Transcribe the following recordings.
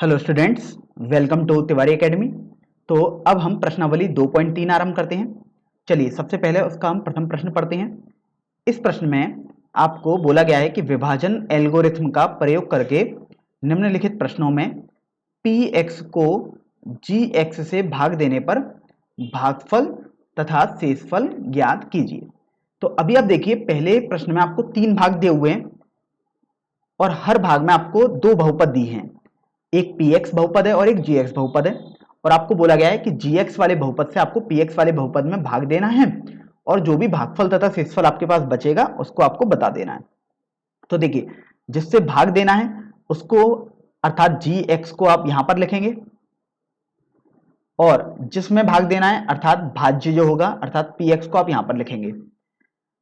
Hello students, welcome to Tiwari academy. तो अब हम प्रश्नावली 2.3 आरंभ करते हैं। चलिए सबसे पहले उसका हम प्रथम प्रश्न पढ़ते हैं। इस प्रश्न में आपको बोला गया है कि विभाजन एल्गोरिथम का प्रयोग करके निम्नलिखित प्रश्नों में px को gx से भाग देने पर भागफल तथा शेषफल ज्ञात कीजिए। तो अभी आप देखिए, पहले प्रश्न में आपको 3 भाग दिए हुए हैं और हर भाग में आपको 2 बहुपद दी हैं। एक px बहुपद है और एक gx बहुपद है, और आपको बोला गया है कि gx वाले बहुपद से आपको px वाले बहुपद में भाग देना है और जो भी भागफल तथा शेषफल आपके पास बचेगा उसको आपको बता देना है। तो देखिए, जिससे भाग देना है उसको अर्थात gx को आप यहां पर लिखेंगे, और जिसमें भाग देना है अर्थात भाज्य जो होगा अर्थात px को आप यहां पर लिखेंगे।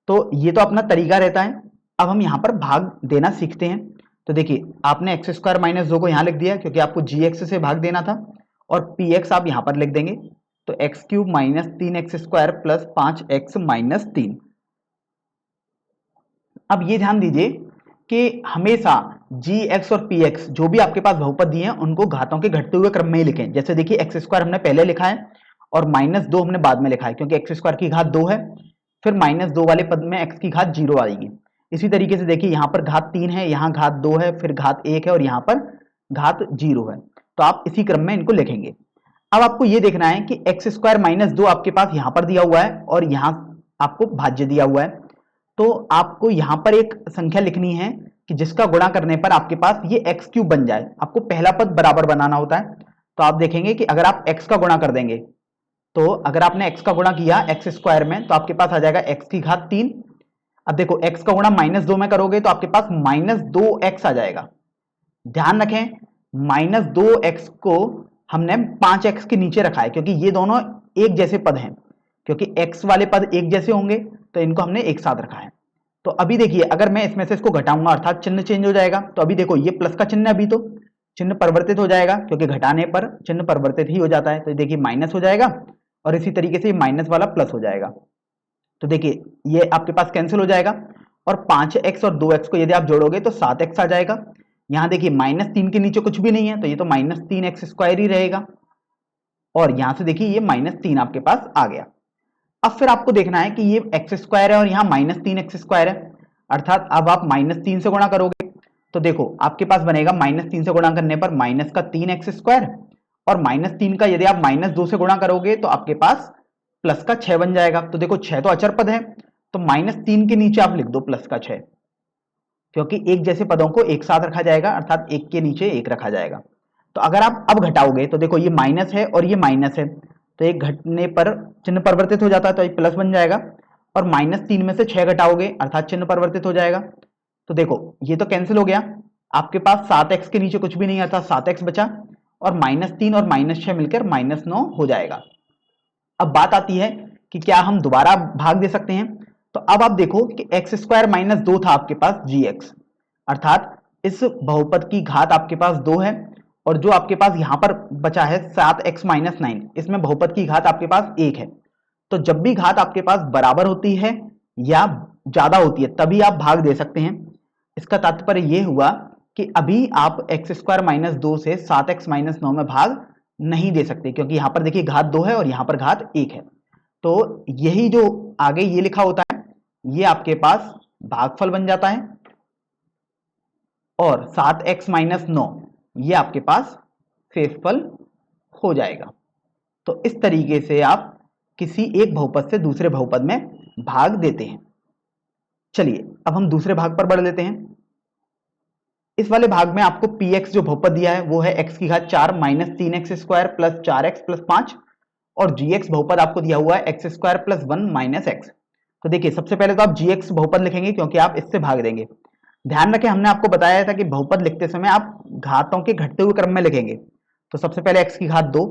तो ये तो अपना तरीका रहता है। अब हम यहां पर भाग देना सीखते हैं। तो देखिए, आपने एक्स स्क्वायर माइनस 2 को यहां लिख दिया क्योंकि आपको जी एक्स से भाग देना था, और पी एक्स आप यहां पर लिख देंगे। तो x cube minus 3x² plus 5x minus 3। अब ये ध्यान दीजिए कि हमेशा जी एक्स और पी एक्स जो भी आपके पास बहुपद दिए हैं उनको घातों के घटते हुए क्रम में ही लिखें। जैसे देखिए, एक्स स्क्वायर हमने पहले लिखा है और माइनस 2 हमने बाद में लिखा है क्योंकि एक्स स्क्वायर की घात 2 है, फिर माइनस 2 वाले पद में एक्स की घात 0 आएगी। इसी तरीके से देखिए, यहाँ पर घात 3 है, यहाँ घात 2 है, फिर घात 1 है और यहाँ पर घात 0 है। तो आप इसी क्रम में इनको लिखेंगे। अब आपको ये देखना है कि एक्स स्क्वायर माइनस 2 आपके पास यहाँ पर दिया हुआ है और यहाँ आपको भाज्य दिया हुआ है। तो आपको यहाँ पर एक संख्या लिखनी है कि जिसका गुणा करने पर आपके पास ये एक्स क्यूब बन जाए। आपको पहला पद बराबर बनाना होता है। तो आप देखेंगे कि अगर आप एक्स का गुणा कर देंगे, तो अगर आपने x का गुणा किया एक्स स्क्वायर में तो आपके पास आ जाएगा x की घात 3। अब देखो, x का गुणा माइनस 2 में करोगे तो आपके पास माइनस 2x आ जाएगा। ध्यान रखें, माइनस 2x को हमने 5x के नीचे रखा है क्योंकि ये दोनों एक जैसे पद हैं। क्योंकि x वाले पद एक जैसे होंगे तो इनको हमने एक साथ रखा है। तो अभी देखिए, अगर मैं इसमें से इसको घटाऊंगा अर्थात चिन्ह चेंज हो जाएगा। तो अभी देखो, ये प्लस का चिन्ह अभी तो चिन्ह परिवर्तित हो जाएगा क्योंकि घटाने पर चिन्ह परिवर्तित ही हो जाता है। तो देखिए, माइनस हो जाएगा और इसी तरीके से माइनस वाला प्लस हो जाएगा। तो देखिए, ये आपके पास कैंसिल हो जाएगा और 5x और 2x को यदि आप जोड़ोगे तो 7x आ जाएगा। यहां देखिए, माइनस 3 के नीचे कुछ भी नहीं है तो ये तो माइनस 3x² ही रहेगा, और यहां से देखिए ये माइनस 3 आपके पास आ गया। अब फिर आपको देखना है कि ये एक्स स्क्वायर है और यहाँ माइनस 3x² है, अर्थात अब आप माइनस 3 से गुणा करोगे तो देखो आपके पास बनेगा माइनस 3 से गुणा करने पर माइनस का 3x², और माइनस 3 का यदि आप माइनस 2 से गुणा करोगे तो आपके पास प्लस का 6 बन जाएगा। तो देखो, 6 तो अचर पद है तो माइनस 3 के नीचे आप लिख दो प्लस का 6, क्योंकि एक जैसे पदों को एक साथ रखा जाएगा अर्थात एक के नीचे एक रखा जाएगा। तो अगर आप अब घटाओगे तो देखो, ये माइनस है और ये माइनस है, तो एक घटने पर चिन्ह परिवर्तित हो जाता है तो ये प्लस बन जाएगा, और माइनस 3 में से 6 घटाओगे अर्थात चिन्ह परिवर्तित हो जाएगा। तो देखो, ये तो कैंसिल हो गया, आपके पास 7x के नीचे कुछ भी नहीं आता, 7x बचा, और माइनस 3 और माइनस 6 मिलकर माइनस 9 हो जाएगा। अब बात आती है कि क्या हम दोबारा भाग दे सकते हैं। तो अब आप देखो कि एक्स स्क्वायर माइनस 2 था आपके पास gx, अर्थात इस बहुपद की घात आपके पास 2 है, और जो आपके पास यहां पर बचा है 7x माइनस 9, इसमें बहुपद की घात आपके पास 1 है। तो जब भी घात आपके पास बराबर होती है या ज्यादा होती है तभी आप भाग दे सकते हैं। इसका तात्पर्य यह हुआ कि अभी आप एक्स स्क्वायर माइनस 2 से 7x माइनस 9 में भाग नहीं दे सकते, क्योंकि यहां पर देखिए घात 2 है और यहां पर घात 1 है। तो यही जो आगे ये लिखा होता है ये आपके पास भागफल बन जाता है, और 7x माइनस 9 ये आपके पास शेषफल हो जाएगा। तो इस तरीके से आप किसी एक बहुपद से दूसरे बहुपद में भाग देते हैं। चलिए अब हम दूसरे भाग पर बढ़ लेते हैं। इस वाले भाग में आपको px जो बहुपद दिया है वो है x की घात 4 minus 3x² plus 4x plus 5, और gx बहुपद आपको दिया हुआ है x² प्लस 1 माइनस x। तो देखिए, सबसे पहले तो आप gx बहुपद लिखेंगे क्योंकि आप इससे भाग देंगे। ध्यान रखें, हमने आपको बताया था कि बहुपद लिखते समय आप घातों के घटते हुए क्रम में लिखेंगे। तो सबसे पहले x की घात 2,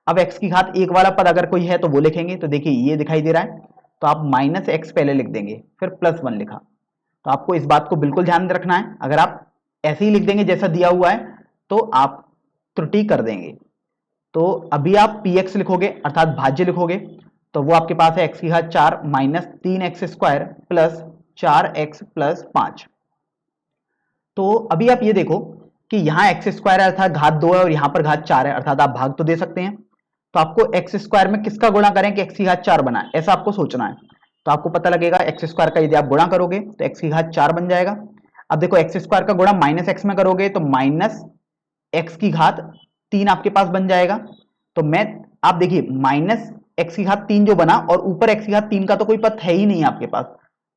अब x की घात 1 वाला पद अगर कोई है तो वो लिखेंगे। तो देखिए, ये दिखाई दे रहा है तो आप माइनस x पहले लिख देंगे, फिर प्लस 1 लिखा। तो आपको इस बात को बिल्कुल ध्यान रखना है, अगर आप ऐसे ही लिख देंगे जैसा दिया हुआ है तो आप त्रुटि कर देंगे। तो अभी आप px लिखोगे अर्थात भाज्य लिखोगे, तो वो आपके पास है x की घात 4 minus 3x² plus 4x plus 5। तो अभी आप ये देखो कि यहाँ एक्स स्क्वायर है अर्थात घात 2 है और यहाँ पर घात 4 है, अर्थात आप भाग तो दे सकते हैं। तो आपको एक्स स्क्वायर में किसका गुणा करें कि एक्स की घात 4 बनाए, ऐसा आपको सोचना है। तो आपको पता लगेगा एक्स स्क्वायर का यदि आप गुणा करोगे तो एक्स की घात 4 बन जाएगा। अब देखो एक्स स्क्वायर का गुणा माइनस एक्स में करोगे तो माइनस एक्स की घात 3 आपके पास बन जाएगा। तो मैं आप देखिए माइनस एक्स की घात 3 जो बना और ऊपर एक्स की घात 3 का तो कोई पद है ही नहीं आपके पास,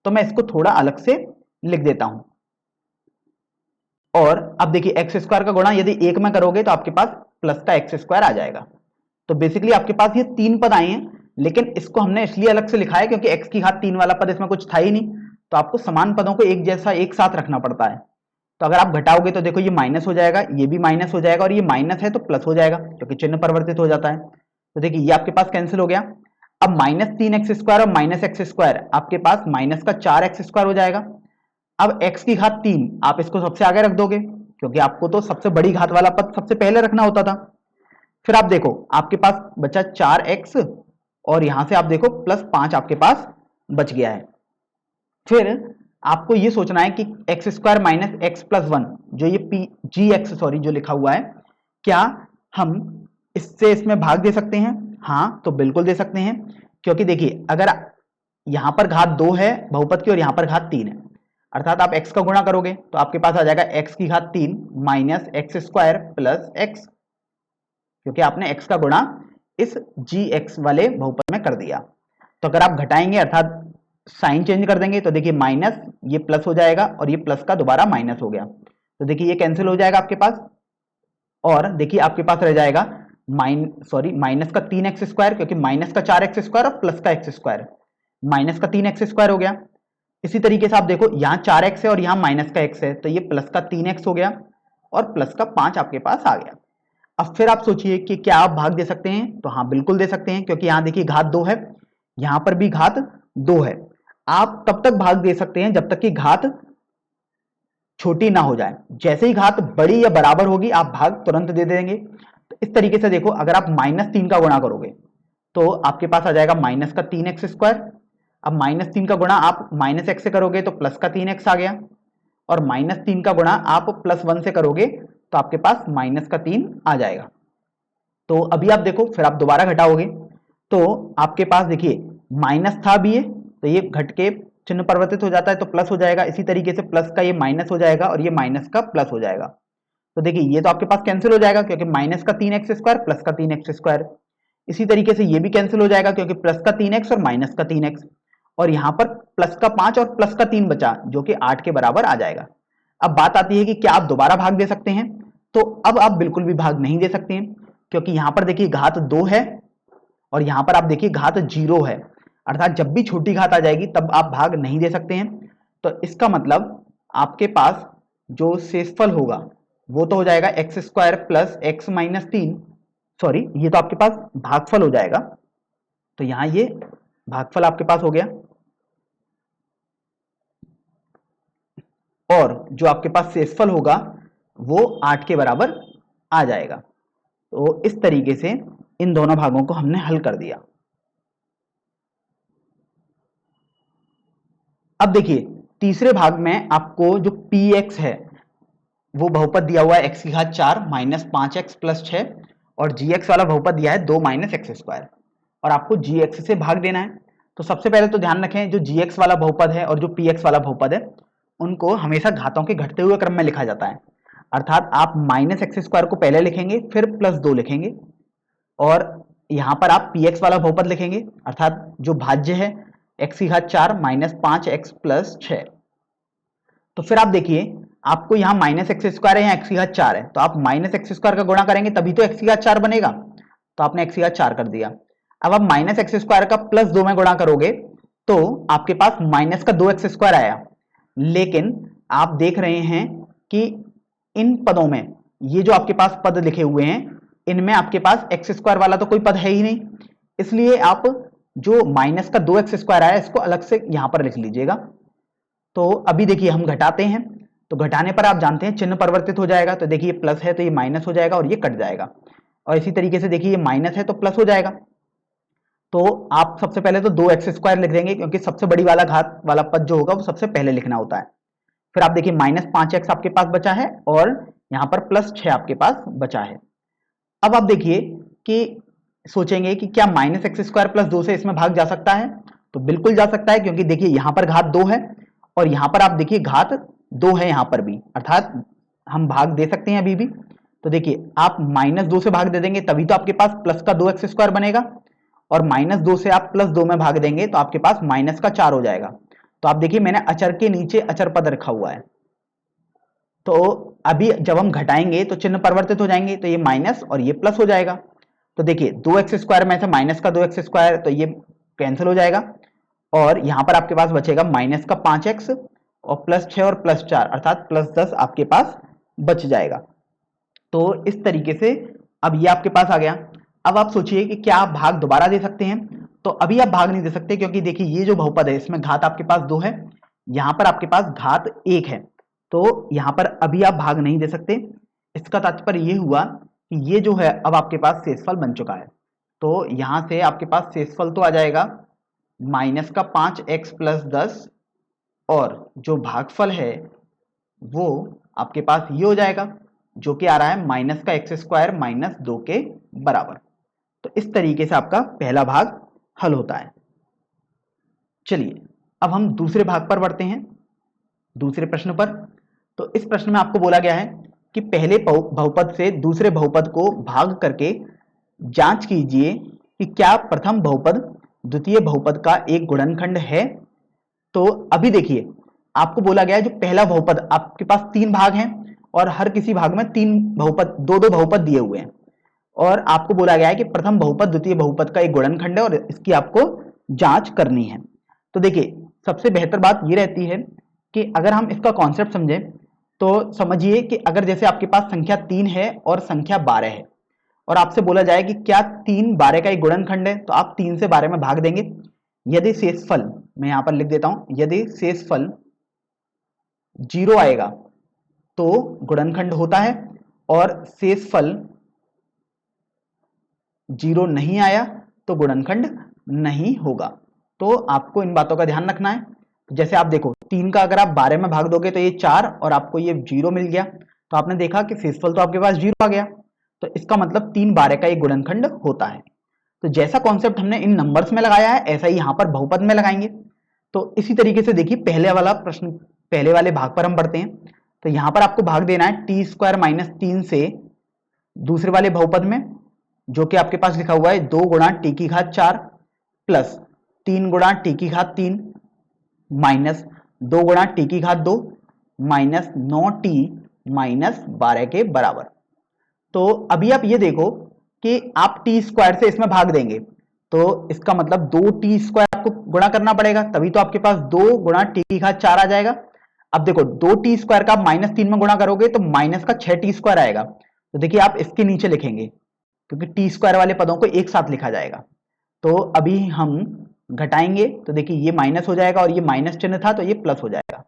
तो मैं इसको थोड़ा अलग से लिख देता हूं। और अब देखिए एक्स स्क्वायर का गुणा यदि 1 में करोगे तो आपके पास प्लस का एक्स स्क्वायर आ जाएगा। तो बेसिकली आपके पास ये 3 पद आए हैं, लेकिन इसको हमने इसलिए अलग से लिखा है क्योंकि एक्स की घात 3 वाला पद इसमें कुछ था ही नहीं, तो आपको समान पदों को एक जैसा एक साथ रखना पड़ता है। तो अगर आप घटाओगे तो देखो ये माइनस हो जाएगा, ये भी माइनस हो जाएगा और ये माइनस है तो प्लस हो जाएगा क्योंकि चिन्ह परिवर्तित हो जाता है। तो देखिए ये आपके पास कैंसिल हो गया। अब माइनस 3x स्क्वायर और माइनस एक्स स्क्वायर आपके पास माइनस का 4x स्क्वायर हो जाएगा। अब x की घात 3 आप इसको सबसे आगे रख दोगे क्योंकि आपको तो सबसे बड़ी घात वाला पद सबसे पहले रखना होता था। फिर आप देखो आपके पास बचा 4x और यहां से आप देखो प्लस 5 आपके पास बच गया है। फिर आपको ये सोचना है कि x square minus x plus 1 जो ये पी जी एक्स सॉरी जो लिखा हुआ है, क्या हम इससे इसमें भाग दे सकते हैं? हाँ, तो बिल्कुल दे सकते हैं, क्योंकि देखिए अगर यहां पर घात 2 है बहुपद की और यहां पर घात 3 है, अर्थात आप x का गुणा करोगे तो आपके पास आ जाएगा x की घात 3 minus x square plus x, क्योंकि आपने x का गुणा इस gx वाले बहुपद में कर दिया। तो अगर आप घटाएंगे अर्थात साइन चेंज कर देंगे तो देखिए माइनस ये प्लस हो जाएगा और ये प्लस का दोबारा माइनस हो गया, तो देखिए ये कैंसिल हो जाएगा आपके पास। और देखिए आपके पास रह जाएगा माइनस का 3x स्क्वायर, क्योंकि माइनस का 4x स्क्वायर और प्लस का एक्स स्क्वायर, माइनस का 3x स्क्वायर हो गया। इसी तरीके से आप देखो यहाँ 4x है और यहाँ माइनस का x है, तो ये प्लस का 3x हो गया और प्लस का 5 आपके पास आ गया। अब फिर आप सोचिए कि क्या आप भाग दे सकते हैं? तो हाँ बिल्कुल दे सकते हैं, क्योंकि यहाँ देखिए घात 2 है, यहाँ पर भी घात 2 है। आप तब तक भाग दे सकते हैं जब तक कि घात छोटी ना हो जाए, जैसे ही घात बड़ी या बराबर होगी आप भाग तुरंत दे देंगे। तो इस तरीके से देखो अगर आप -3 का गुणा करोगे तो आपके पास आ जाएगा माइनस का 3x स्क्वायर। अब -3 का गुणा आप माइनस एक्स से करोगे तो प्लस का 3x आ गया, और -3 का गुणा आप +1 से करोगे तो आपके पास माइनस का 3 आ जाएगा। तो अभी आप देखो फिर आप दोबारा घटाओगे तो आपके पास देखिए माइनस था अभी ये, तो ये घट के चिन्ह परिवर्तित हो जाता है तो प्लस हो जाएगा। इसी तरीके से प्लस का ये माइनस हो जाएगा और ये माइनस का प्लस हो जाएगा। तो देखिए ये तो आपके पास कैंसिल हो जाएगा क्योंकि माइनस का 3x स्क्वायर प्लस का 3x स्क्वायर। इसी तरीके से ये भी कैंसिल हो जाएगा क्योंकि प्लस का 3x और माइनस का 3x, और यहाँ पर प्लस का 5 और प्लस का 3 बचा जो कि 8 के बराबर आ जाएगा। अब बात आती है कि क्या आप दोबारा भाग दे सकते हैं? तो अब आप बिल्कुल भी भाग नहीं दे सकते हैं, क्योंकि यहाँ पर देखिए घात 2 है और यहाँ पर आप देखिए घात 0 है, अर्थात जब भी छोटी घात आ जाएगी तब आप भाग नहीं दे सकते हैं। तो इसका मतलब आपके पास जो शेषफल होगा वो तो हो जाएगा x square plus x minus 3, sorry ये तो आपके पास भागफल हो जाएगा, तो यहां ये भागफल आपके पास हो गया, और जो आपके पास शेषफल होगा वो 8 के बराबर आ जाएगा। तो इस तरीके से इन दोनों भागों को हमने हल कर दिया। अब देखिए तीसरे भाग में आपको जो px है वो बहुपद दिया हुआ है x की घात 4 माइनस 5x प्लस 6, और gx वाला बहुपद दिया है 2 माइनस एक्स स्क्वायर, और आपको gx से भाग देना है। तो सबसे पहले तो ध्यान रखें जो gx वाला बहुपद है और जो px वाला बहुपद है उनको हमेशा घातों के घटते हुए क्रम में लिखा जाता है, अर्थात आप माइनस एक्स स्क्वायर को पहले लिखेंगे फिर प्लस 2 लिखेंगे, और यहाँ पर आप px वाला बहुपद लिखेंगे अर्थात जो भाज्य है x की घात 4 माइनस 5x प्लस 6। तो फिर आप देखिए आपको यहाँ माइनस एक्स स्क्वायर है, यहाँ एक्स की घात 4 है, तो आप माइनस एक्स स्क्वायर का गुणा करेंगे तभी तो एक्स की घात 4 बनेगा, तो आपने एक्स की घात 4 कर दिया। अब आप माइनस एक्स स्क्वायर का प्लस 2 में गुणा करोगे तो आपके पास माइनस का 2x स्क्वायर आया, लेकिन आप देख रहे हैं कि इन पदों में ये जो आपके पास पद लिखे हुए हैं इनमें आपके पास एक्स स्क्वायर वाला तो कोई पद है ही नहीं, इसलिए आप जो माइनस का 2x स्क्वायर आया इसको अलग से यहां पर लिख लीजिएगा। तो अभी देखिए हम घटाते हैं, तो घटाने पर आप जानते हैं चिन्ह परिवर्तित हो जाएगा, तो देखिए प्लस है तो ये माइनस हो जाएगा और ये कट जाएगा, और इसी तरीके से देखिए ये माइनस है तो प्लस हो जाएगा। तो आप सबसे पहले तो 2x स्क्वायर लिख देंगे क्योंकि सबसे बड़ी वाला घात वाला पद जो होगा वो सबसे पहले लिखना होता है। फिर आप देखिए माइनस 5x आपके पास बचा है और यहाँ पर +6 आपके पास बचा है। अब आप देखिए कि सोचेंगे कि क्या -x² + 2 से इसमें भाग जा सकता है, तो बिल्कुल जा सकता है, क्योंकि देखिए यहाँ पर घात 2 है और यहाँ पर आप देखिए घात 2 है यहाँ पर भी, अर्थात हम भाग दे सकते हैं अभी भी। तो देखिए आप -2 से भाग दे देंगे तभी तो आपके पास प्लस का 2x² बनेगा, और -2 से आप +2 में भाग देंगे तो आपके पास माइनस का 4 हो जाएगा। तो आप देखिए मैंने अचर के नीचे अचर पद रखा हुआ है, तो अभी जब हम घटाएंगे तो चिन्ह परिवर्तित हो जाएंगे, तो ये माइनस और ये प्लस हो जाएगा। तो देखिए 2x² में से माइनस का 2x² तो ये कैंसिल हो जाएगा, और यहां पर आपके पास बचेगा माइनस का 5x और +6 और +4 अर्थात +10 आपके पास बच जाएगा। तो इस तरीके से अब ये आपके पास आ गया। अब आप सोचिए कि क्या आप भाग दोबारा दे सकते हैं, तो अभी आप भाग नहीं दे सकते, क्योंकि देखिए ये जो बहुपद है इसमें घात आपके पास 2 है, यहां पर आपके पास घात 1 है, तो यहां पर अभी आप भाग नहीं दे सकते। इसका तात्पर्य ये हुआ कि ये जो है अब आपके पास शेषफल बन चुका है। तो यहां से आपके पास शेषफल तो आ जाएगा माइनस का 5x + 10, और जो भागफल है वो आपके पास ये हो जाएगा, जो कि आ रहा है माइनस का x² - 2 के बराबर। तो इस तरीके से आपका पहला भाग हल होता है। चलिए अब हम दूसरे भाग पर बढ़ते हैं, दूसरे प्रश्न पर। तो इस प्रश्न में आपको बोला गया है कि पहले बहुपद से दूसरे बहुपद को भाग करके जांच कीजिए कि क्या प्रथम बहुपद द्वितीय बहुपद का एक गुणनखंड है। तो अभी देखिए आपको बोला गया है जो पहला बहुपद, आपके पास 3 भाग हैं और हर किसी भाग में 3 बहुपद, 2-2 बहुपद दिए हुए हैं, और आपको बोला गया है कि प्रथम बहुपद द्वितीय बहुपद का एक गुणनखंड है और इसकी आपको जांच करनी है। तो देखिए सबसे बेहतर बात ये रहती है कि अगर हम इसका कॉन्सेप्ट समझें, तो समझिए कि अगर जैसे आपके पास संख्या 3 है और संख्या 12 है, और आपसे बोला जाए कि क्या 3 12 का एक गुणनखंड है, तो आप 3 से 12 में भाग देंगे। यदि शेषफल, मैं यहां पर लिख देता हूं, यदि शेषफल 0 आएगा तो गुणनखंड होता है, और शेषफल 0 नहीं आया तो गुणनखंड नहीं होगा। तो आपको इन बातों का ध्यान रखना है। जैसे आप देखो 3 का अगर आप 12 में भाग दोगे तो ये 4 और आपको ये 0 मिल गया, तो आपने देखा कि शेषफल तो आपके पास 0 आ गया, तो इसका मतलब 3 12 का एक गुणनखंड होता है। तो जैसा कॉन्सेप्ट हमने इन नंबर्स में लगाया है ऐसा ही यहां पर बहुपद में लगाएंगे। तो इसी तरीके से देखिए पहले वाला प्रश्न, पहले वाले भाग पर हम बढ़ते हैं। तो यहां पर आपको भाग देना है t² - 3 से दूसरे वाले बहुपद में, जो कि आपके पास लिखा हुआ है 2 गुणा t की घात 4 प्लस 3 गुणा t की घात 3 माइनस 2 गुणा t की घात 2 माइनस 9t माइनस 12 के बराबर। तो अभी आप ये देखो कि आप t² से इसमें भाग देंगे, तो इसका मतलब 2t² आपको गुणा करना पड़ेगा, तभी तो आपके पास 2 गुणा t की घात 4 आ जाएगा। अब देखो 2t² का आप -3 में गुणा करोगे तो माइनस का 6t² आएगा। तो देखिए आप इसके नीचे लिखेंगे, क्योंकि t² वाले पदों को एक साथ लिखा जाएगा। तो अभी हम घटाएंगे तो देखिए ये माइनस हो जाएगा और ये माइनस चिन्ह था तो ये प्लस हो जाएगा।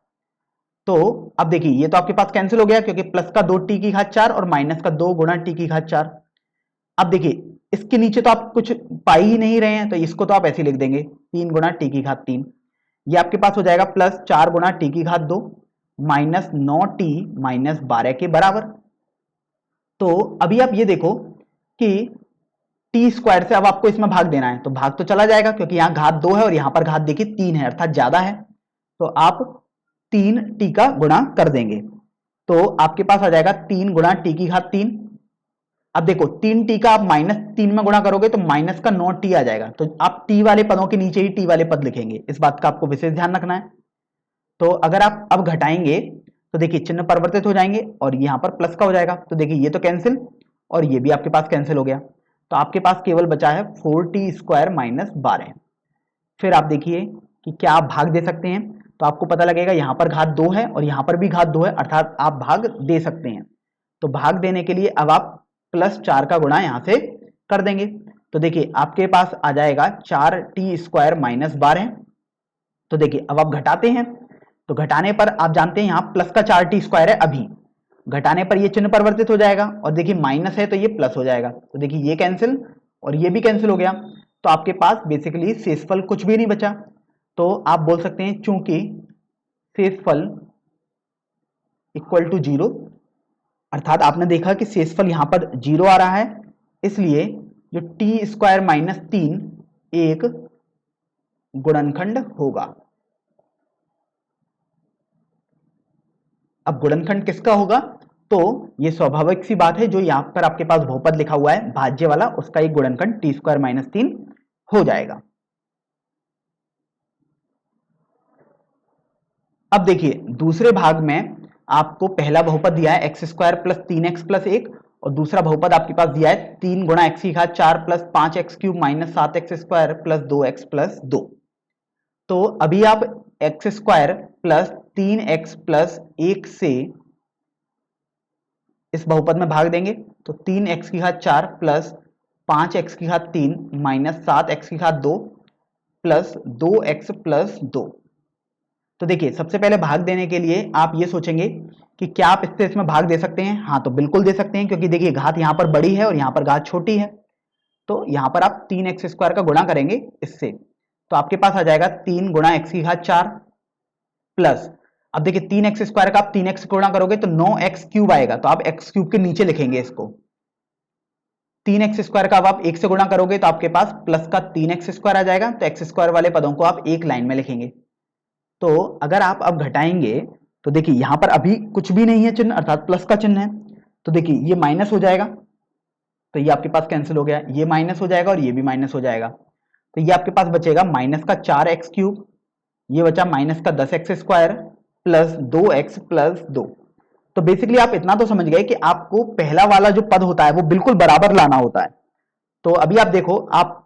तो अब देखिए ये तो आपके पास कैंसिल हो गया, क्योंकि प्लस का 2t की घात 4 और माइनस का 2 गुणा t की घात 4। अब देखिए इसके नीचे तो आप कुछ पा ही नहीं रहे हैं, तो इसको तो आप ऐसे लिख देंगे 3 गुणा t की घात 3। ये आपके पास हो जाएगा प्लस 4 गुणा t की घात 2 माइनस 9t माइनस 12 के बराबर। तो अभी आप ये देखो कि t² से अब आपको इसमें भाग देना है, तो भाग तो चला जाएगा क्योंकि यहाँ घात 2 है और यहाँ पर घात देखिए 3 है अर्थात ज्यादा है, तो आप 3t का गुणा कर देंगे, तो आपके पास आ जाएगा 3 गुणा t की घात 3। अब देखो 3t का आप -3 में गुणा करोगे तो माइनस का 9t आ जाएगा, तो आप t वाले पदों के नीचे ही t वाले पद लिखेंगे, इस बात का आपको विशेष ध्यान रखना है। तो अगर आप अब घटाएंगे तो देखिए चिन्ह परिवर्तित हो जाएंगे और यहाँ पर प्लस का हो जाएगा, तो देखिए ये तो कैंसिल और ये भी आपके पास कैंसिल हो गया, तो आपके पास केवल बचा है 4t² - 12। फिर आप देखिए कि क्या आप भाग दे सकते हैं, तो आपको पता लगेगा यहाँ पर घात 2 है और यहाँ पर भी घात 2 है अर्थात आप भाग दे सकते हैं। तो भाग देने के लिए अब आप +4 का गुणा यहाँ से कर देंगे, तो देखिए आपके पास आ जाएगा 4t² - 12। तो देखिए अब आप घटाते हैं, तो घटाने पर आप जानते हैं यहाँ प्लस का 4t² है, अभी घटाने पर ये चिन्ह परिवर्तित हो जाएगा और देखिए माइनस है तो ये प्लस हो जाएगा, तो देखिए ये कैंसिल और ये भी कैंसिल हो गया, तो आपके पास बेसिकली शेषफल कुछ भी नहीं बचा। तो आप बोल सकते हैं चूंकि शेषफल इक्वल टू 0, अर्थात आपने देखा कि शेषफल यहां पर 0 आ रहा है, इसलिए जो टी स्क्वायर माइनस 3 एक गुणनखंड होगा। अब गुणनखंड किसका होगा? तो ये स्वाभाविक सी बात है, जो यहां पर आपके पास बहुपद लिखा हुआ है भाज्य वाला, उसका एक गुणनखंड टी स्क्वायर माइनस 3 हो जाएगा। अब देखिए दूसरे भाग में आपको पहला बहुपद दिया है x square plus 3x plus 1, और दूसरा बहुपद आपके पास दिया है 3 गुणा एक्स की घात 4 plus 5x cube minus 7x square plus 2x plus 2। तो अभी आप x square plus 3x plus 1 से इस बहुपद में भाग देंगे, तो 3x की घात 4 प्लस 5x की घात 3 माइनस 7x की घात 2 प्लस 2x प्लस 2। तो देखिए सबसे पहले भाग देने के लिए आप ये सोचेंगे कि क्या आप इससे इसमें भाग दे सकते हैं? हाँ, तो बिल्कुल दे सकते हैं, क्योंकि देखिए घात यहाँ पर बड़ी है और यहाँ पर घात छोटी है। तो यहाँ पर आप 3x स्क्वायर का गुणा करेंगे इससे, तो आपके पास आ जाएगा 3 गुणा एक्स की घात 4 प्लस, अब देखिए 3x स्क्वायर का आप 3x गुणा करोगे तो 9x क्यूब आएगा, तो आप x क्यूब के नीचे लिखेंगे इसको। 3x स्क्वायर का अब आप 1 से गुणा करोगे तो आपके पास प्लस का 3x स्क्वायर आ जाएगा, तो x स्क्वायर वाले पदों को आप एक लाइन में लिखेंगे। तो अगर आप अब घटाएंगे तो देखिए यहां पर अभी कुछ भी नहीं है चिन्ह, अर्थात प्लस का चिन्ह है, तो देखिए ये माइनस हो जाएगा, तो ये आपके पास कैंसिल हो गया, ये माइनस हो जाएगा और ये भी माइनस हो जाएगा, तो ये आपके पास बचेगा माइनस का 4x क्यूब, ये बचा माइनस का 10x square plus 2x plus 2। तो बेसिकली आप इतना तो समझ गए कि आपको पहला वाला जो पद होता है वो बिल्कुल बराबर लाना होता है। तो अभी आप देखो, आप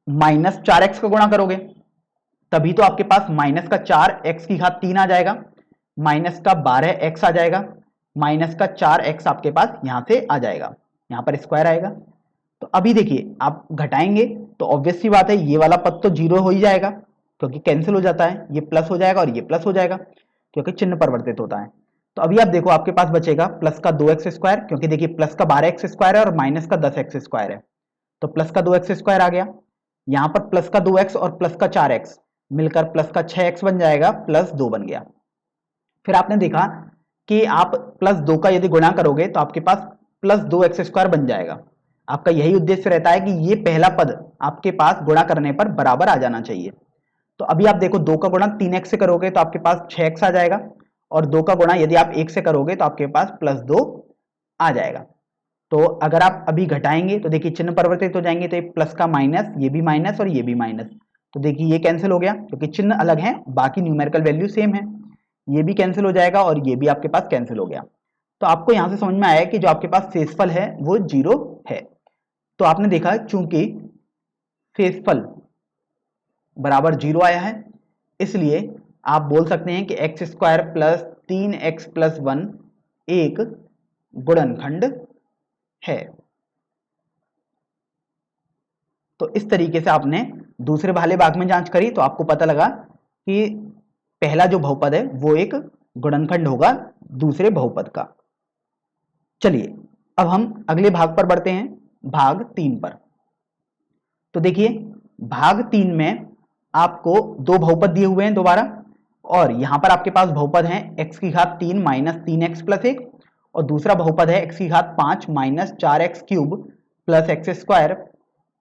माइनस 4x का गुणा करोगे तभी तो आपके पास माइनस का 4x की घात 3 आ जाएगा, माइनस का 12x आ जाएगा, माइनस का 4x आपके पास यहां से आ जाएगा, यहां पर स्क्वायर आएगा। तो अभी देखिए आप घटाएंगे तो ऑब्वियस सी बात है ये वाला पद तो जीरो हो ही जाएगा, क्योंकि कैंसिल हो जाता है, ये प्लस हो जाएगा और ये प्लस हो जाएगा, क्योंकि चिन्ह परिवर्तित होता है। तो अभी आप देखो आपके पास बचेगा प्लस का 2x स्क्वायर, क्योंकि देखिए प्लस का 12x स्क्वायर है और माइनस का 10x स्क्वायर है, तो प्लस का 2x स्क्वायर आ गया, यहां पर प्लस का 2x और प्लस का 4x मिलकर प्लस का 6x बन जाएगा, प्लस 2 बन गया। फिर आपने देखा कि आप प्लस 2 का यदि गुणा करोगे तो आपके पास प्लस 2x स्क्वायर बन जाएगा। आपका यही उद्देश्य रहता है कि ये पहला पद आपके पास गुणा करने पर बराबर आ जाना चाहिए। तो अभी आप देखो 2 का गुणा 3x से करोगे तो आपके पास 6x आ जाएगा, और 2 का गुणा यदि आप 1 से करोगे तो आपके पास प्लस 2 आ जाएगा। तो अगर आप अभी घटाएंगे तो देखिए चिन्ह परिवर्तित हो जाएंगे, तो ये प्लस का माइनस, ये भी माइनस और ये भी माइनस, तो देखिए ये कैंसिल हो गया क्योंकि चिन्ह अलग है, बाकी न्यूमेरिकल वैल्यू सेम है, ये भी कैंसिल हो जाएगा और ये भी आपके पास कैंसिल हो गया। तो आपको यहां से समझ में आया कि जो आपके पास शेषफल है वो 0 है। तो आपने देखा चूंकि शेषफल बराबर 0 आया है, इसलिए आप बोल सकते हैं कि x square plus 3x plus 1 एक गुणनखंड है। तो इस तरीके से आपने दूसरे वाले भाग में जांच करी तो आपको पता लगा कि पहला जो बहुपद है वो एक गुणनखंड होगा दूसरे बहुपद का। चलिए अब हम अगले भाग पर बढ़ते हैं, भाग 3 पर। तो देखिए भाग 3 में आपको दो बहुपद दिए हुए हैं दोबारा, और यहां पर आपके पास बहुपद है x की घात 3 माइनस 3x प्लस 1, और दूसरा बहुपद है x की घात 5 minus 4x cube plus x square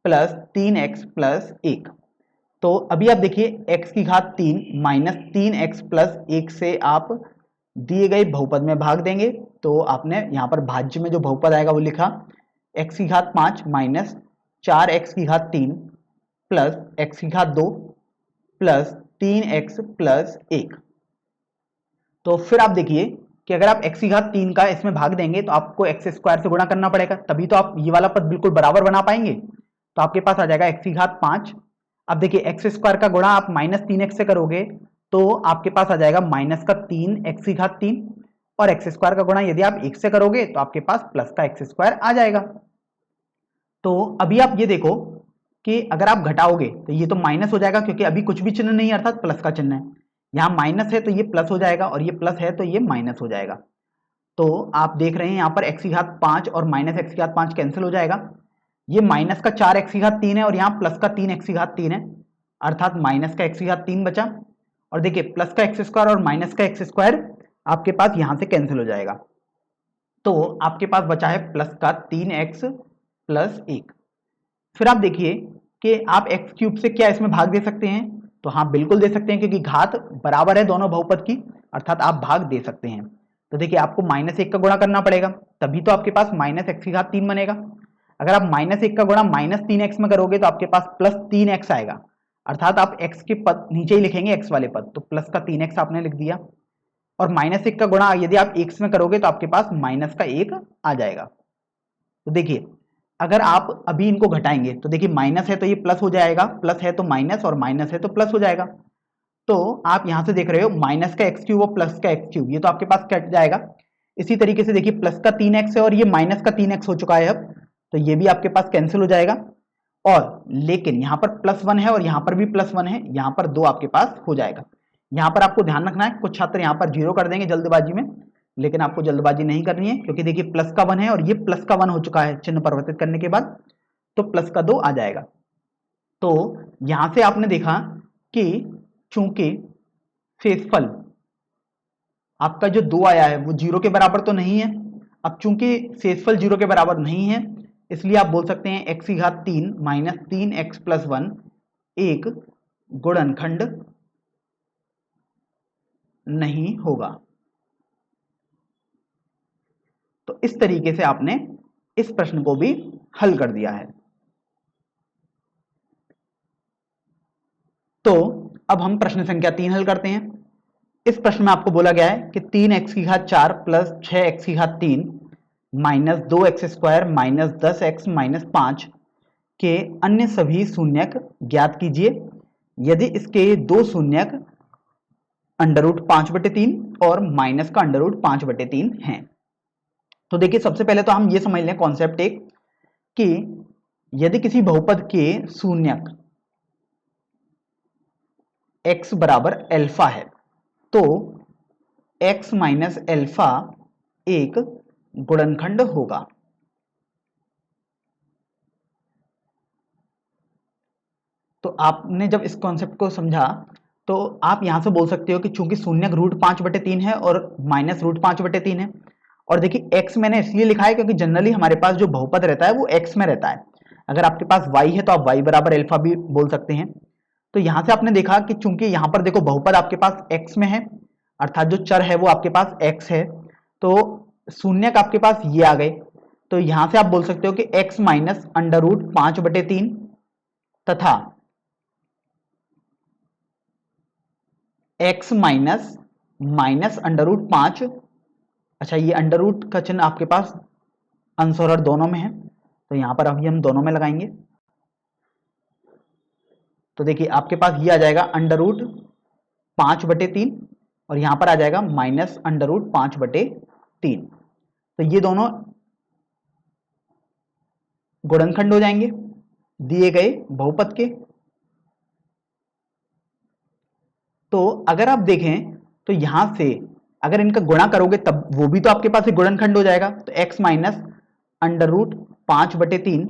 plus 3x plus 1। तो अभी आप देखिए x की घात 3 माइनस 3x प्लस 1 से आप दिए गए बहुपद में भाग देंगे, तो आपने यहाँ पर भाज्य में जो बहुपद आएगा वो लिखा x की घात 5 माइनस 4x की घात 3 प्लस x की घात 2 प्लस 3x प्लस 1। तो फिर आप देखिए कि अगर आप x की घात 3 का इसमें भाग देंगे तो आपको x स्क्वायर से गुणा करना पड़ेगा, तभी तो आप ये वाला पद बिल्कुल बराबर बना पाएंगे। तो आपके पास आ जाएगा x की घात 5। अब देखिए एक्स स्क्वायर का गुणा आप माइनस 3x से करोगे तो आपके पास आ जाएगा माइनस का 3x की घात 3, और एक्स स्क्वायर का गुणा यदि आप 1 से करोगे तो आपके पास प्लस का एक्स स्क्वायर आ जाएगा। तो अभी आप ये देखो कि अगर आप घटाओगे तो ये तो माइनस हो जाएगा, क्योंकि अभी कुछ भी चिन्ह नहीं है अर्थात प्लस का चिन्ह है, यहाँ माइनस है तो ये प्लस हो जाएगा और ये प्लस है तो ये माइनस हो जाएगा। तो आप देख रहे हैं यहाँ पर एक्स की घात 5 और माइनस एक्स की घात 5 कैंसिल हो जाएगा, ये माइनस का 4x की घात 3 है और यहाँ प्लस का 3x की घात 3 है, अर्थात माइनस का x की घात 3 बचा, और देखिए प्लस का एक्स स्क्वायर और माइनस का एक्स स्क्वायर आपके पास यहां से कैंसिल हो जाएगा। तो आपके पास बचा है प्लस का 3x प्लस 1। फिर आप देखिए कि आप x क्यूब से क्या इसमें भाग दे सकते हैं, तो हाँ बिल्कुल दे सकते हैं, क्योंकि घात बराबर है दोनों बहुपद की, अर्थात आप भाग दे सकते हैं। तो देखिए आपको -1 का गुणा करना पड़ेगा, तभी तो आपके पास -x की घात 3 बनेगा। अगर आप -1 का गुणा -3x में करोगे तो आपके पास +3x आएगा, अर्थात आप x के पद नीचे ही लिखेंगे, x वाले पद, तो प्लस का 3x आपने लिख दिया। और -1 का गुणा यदि आप x में करोगे तो आपके पास -1 आ जाएगा। तो देखिए अगर आप अभी इनको घटाएंगे तो देखिए माइनस है तो ये प्लस हो जाएगा, प्लस है तो माइनस, और माइनस है तो प्लस हो जाएगा। तो आप यहां से देख रहे हो माइनस का x क्यूब और प्लस का x क्यूब, ये तो आपके पास कट जाएगा। इसी तरीके से देखिए प्लस का 3x है और ये माइनस का 3x हो चुका है अब, तो ये भी आपके पास कैंसिल हो जाएगा। और लेकिन यहाँ पर +1 है और यहाँ पर भी +1 है, यहाँ पर 2 आपके पास हो जाएगा। यहाँ पर आपको ध्यान रखना है, कुछ छात्र यहाँ पर 0 कर देंगे जल्दबाजी में, लेकिन आपको जल्दबाजी नहीं करनी है, क्योंकि देखिए प्लस का 1 है और ये प्लस का 1 हो चुका है चिन्ह परिवर्तित करने के बाद, तो प्लस का 2 आ जाएगा। तो यहां से आपने देखा कि चूंकि शेषफल आपका जो 2 आया है वो 0 के बराबर तो नहीं है। अब चूंकि शेषफल 0 के बराबर नहीं है, इसलिए आप बोल सकते हैं x की घात 3 माइनस 3x प्लस 1 एक गुणनखंड नहीं होगा। तो इस तरीके से आपने इस प्रश्न को भी हल कर दिया है। तो अब हम प्रश्न संख्या 3 हल करते हैं। इस प्रश्न में आपको बोला गया है कि 3x की घात 4 प्लस 6x की घात 3 minus 2x square minus 10x minus 5 के अन्य सभी शून्यक ज्ञात कीजिए यदि इसके दो शून्यक √5/3 और माइनस का √5/3 हैं। तो देखिए सबसे पहले तो हम ये समझ लें कॉन्सेप्ट एक, कि यदि किसी बहुपद के शून्यक x बराबर अल्फा है तो x माइनस अल्फा एक गुणनखंड होगा। तो आपने जब इस कॉन्सेप्ट को समझा तो आप यहां से बोल सकते हो कि चूंकि शून्यक √5/3 है और माइनस √5/3 है, और देखिए x मैंने इसलिए लिखा है क्योंकि जनरली हमारे पास जो बहुपद रहता है वो x में रहता है। अगर आपके पास y है तो आप y बराबर अल्फा भी बोल सकते हैं। तो यहां से आपने देखा कि चूंकि यहां पर देखो बहुपद आपके पास x में है, अर्थात जो चर है वो आपके पास x है, तो शून्यक आपके पास ये आ गए। तो यहां से आप बोल सकते हो कि x माइनस √5/3 तथा x माइनस √5, अच्छा ये अंडर रूट का चिन्ह आपके पास अंश और हर दोनों में है, तो यहां पर अभी हम दोनों में लगाएंगे। तो देखिए आपके पास ये आ जाएगा √5/3 और यहां पर आ जाएगा माइनस √5/3। तो ये दोनों गुणनखंड हो जाएंगे दिए गए बहुपद के। तो अगर आप देखें तो यहां से अगर इनका गुणा करोगे तब वो भी तो आपके पास एक गुणनखंड हो जाएगा, तो x माइनस √5/3,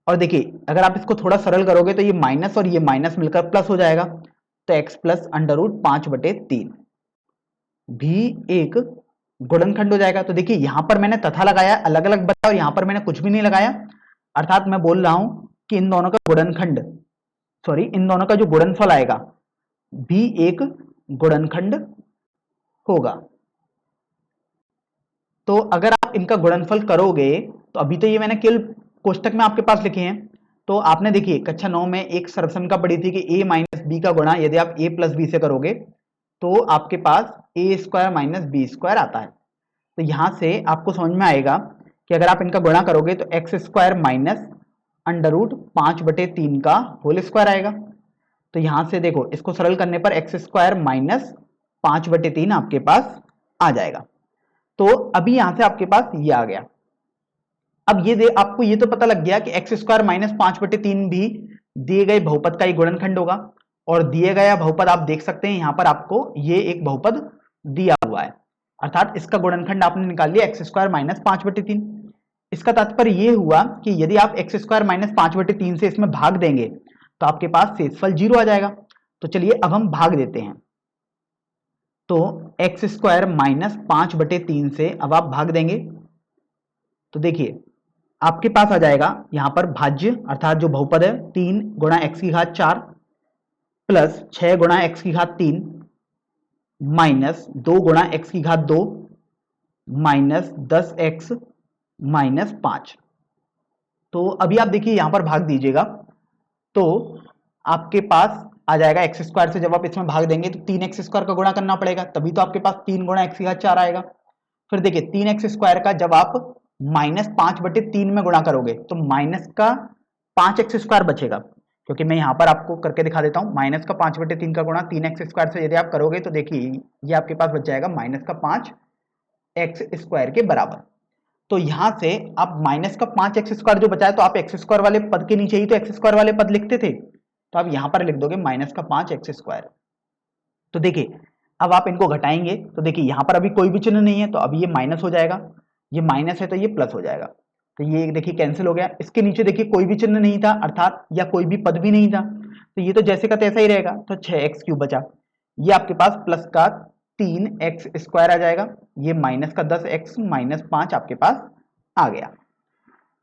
और देखिए अगर आप इसको थोड़ा सरल करोगे तो ये माइनस और ये माइनस मिलकर प्लस हो जाएगा, तो x प्लस √5/3 भी एक गुणनखंड हो जाएगा। तो देखिए यहां पर मैंने तथा लगाया, अलग अलग बताया, और यहां पर मैंने कुछ भी नहीं लगाया, अर्थात मैं बोल रहा हूं कि इन दोनों का गुणनखंड, सॉरी इन दोनों का जो गुणनफल आएगा भी एक गुणनखंड होगा। तो अगर आप इनका गुणनफल करोगे तो अभी तो ये मैंने केवल कोष्टक में आपके पास लिखे हैं, तो आपने देखिए कक्षा 9 में एक सर्वसमीकरण पढ़ी थी कि a माइनस बी का गुणा यदि आप a प्लस बी से करोगे तो आपके पास a² माइनस b² आता है। तो यहां से आपको समझ में आएगा कि अगर आप इनका गुणा करोगे तो x² माइनस √5/3 का होल स्क्वायर आएगा। तो यहां से देखो इसको सरल करने पर x² माइनस 5/3 आपके पास आ जाएगा। तो अभी यहां से आपके पास ये आ गया। अब ये आपको ये तो पता लग गया कि x² माइनस 5/3 भी दिए गए बहुपद का एक गुणनखंड होगा, और दिए गया बहुपद आप देख सकते हैं यहां पर आपको ये एक बहुपद दिया हुआ है, अर्थात इसका गुणनखंड आपने निकाल लिया x² माइनस 5/3। इसका तात्पर्य ये हुआ कि यदि आप x² माइनस 5/3 से इसमें भाग देंगे तो आपके पास शेषफल 0 आ जाएगा। तो चलिए अब हम भाग देते हैं। तो एक्स स्क्वायर माइनस 5/3 से अब आप भाग देंगे तो देखिए आपके पास आ जाएगा यहां पर भाज्य अर्थात जो बहुपद है 3 गुणा एक्स की घात 4 प्लस 6 गुणा एक्स की घात 3 माइनस 2 गुणा एक्स की घात 2 माइनस 10x माइनस 5। तो अभी आप देखिए यहां पर भाग दीजिएगा तो आपके पास आ जाएगा एक्स स्क्वायर से जब आप इसमें भाग देंगे तो 3x स्क्वायर का गुणा करना पड़ेगा, तभी तो आपके पास 3 गुणा एक्स की घात 4 आएगा। फिर देखिए 3x स्क्वायर का जब आप माइनस 5/3 में गुणा करोगे तो माइनस का 5x स्क्वायर बचेगा, क्योंकि मैं यहां पर आपको करके दिखा देता हूं। माइनस का 5/3 का गुणा 3x स्क्वायर से यदि आप करोगे तो देखिए ये आपके पास बच जाएगा माइनस का 5x स्क्वायर के बराबर। तो यहां से आप माइनस का 5x स्क्वायर जो बचा है तो आप एक्स स्क्वायर वाले पद के नीचे ही तो एक्स स्क्वायर वाले पद लिखते थे, तो आप यहां पर लिख दोगे माइनस का 5x स्क्वायर। तो देखिए अब आप इनको घटाएंगे तो देखिए यहां पर अभी कोई भी चिन्ह नहीं है तो अभी ये माइनस हो जाएगा, ये माइनस है तो ये प्लस हो जाएगा, तो ये देखिए कैंसिल हो गया। इसके नीचे देखिए कोई भी चिन्ह नहीं था अर्थात या कोई भी पद भी नहीं था, तो ये तो जैसे का तैसा ही रहेगा, तो 6x³ बचा। ये आपके पास प्लस का 3x स्क्वायर आ जाएगा, ये माइनस का 10x माइनस 5 आपके पास आ गया।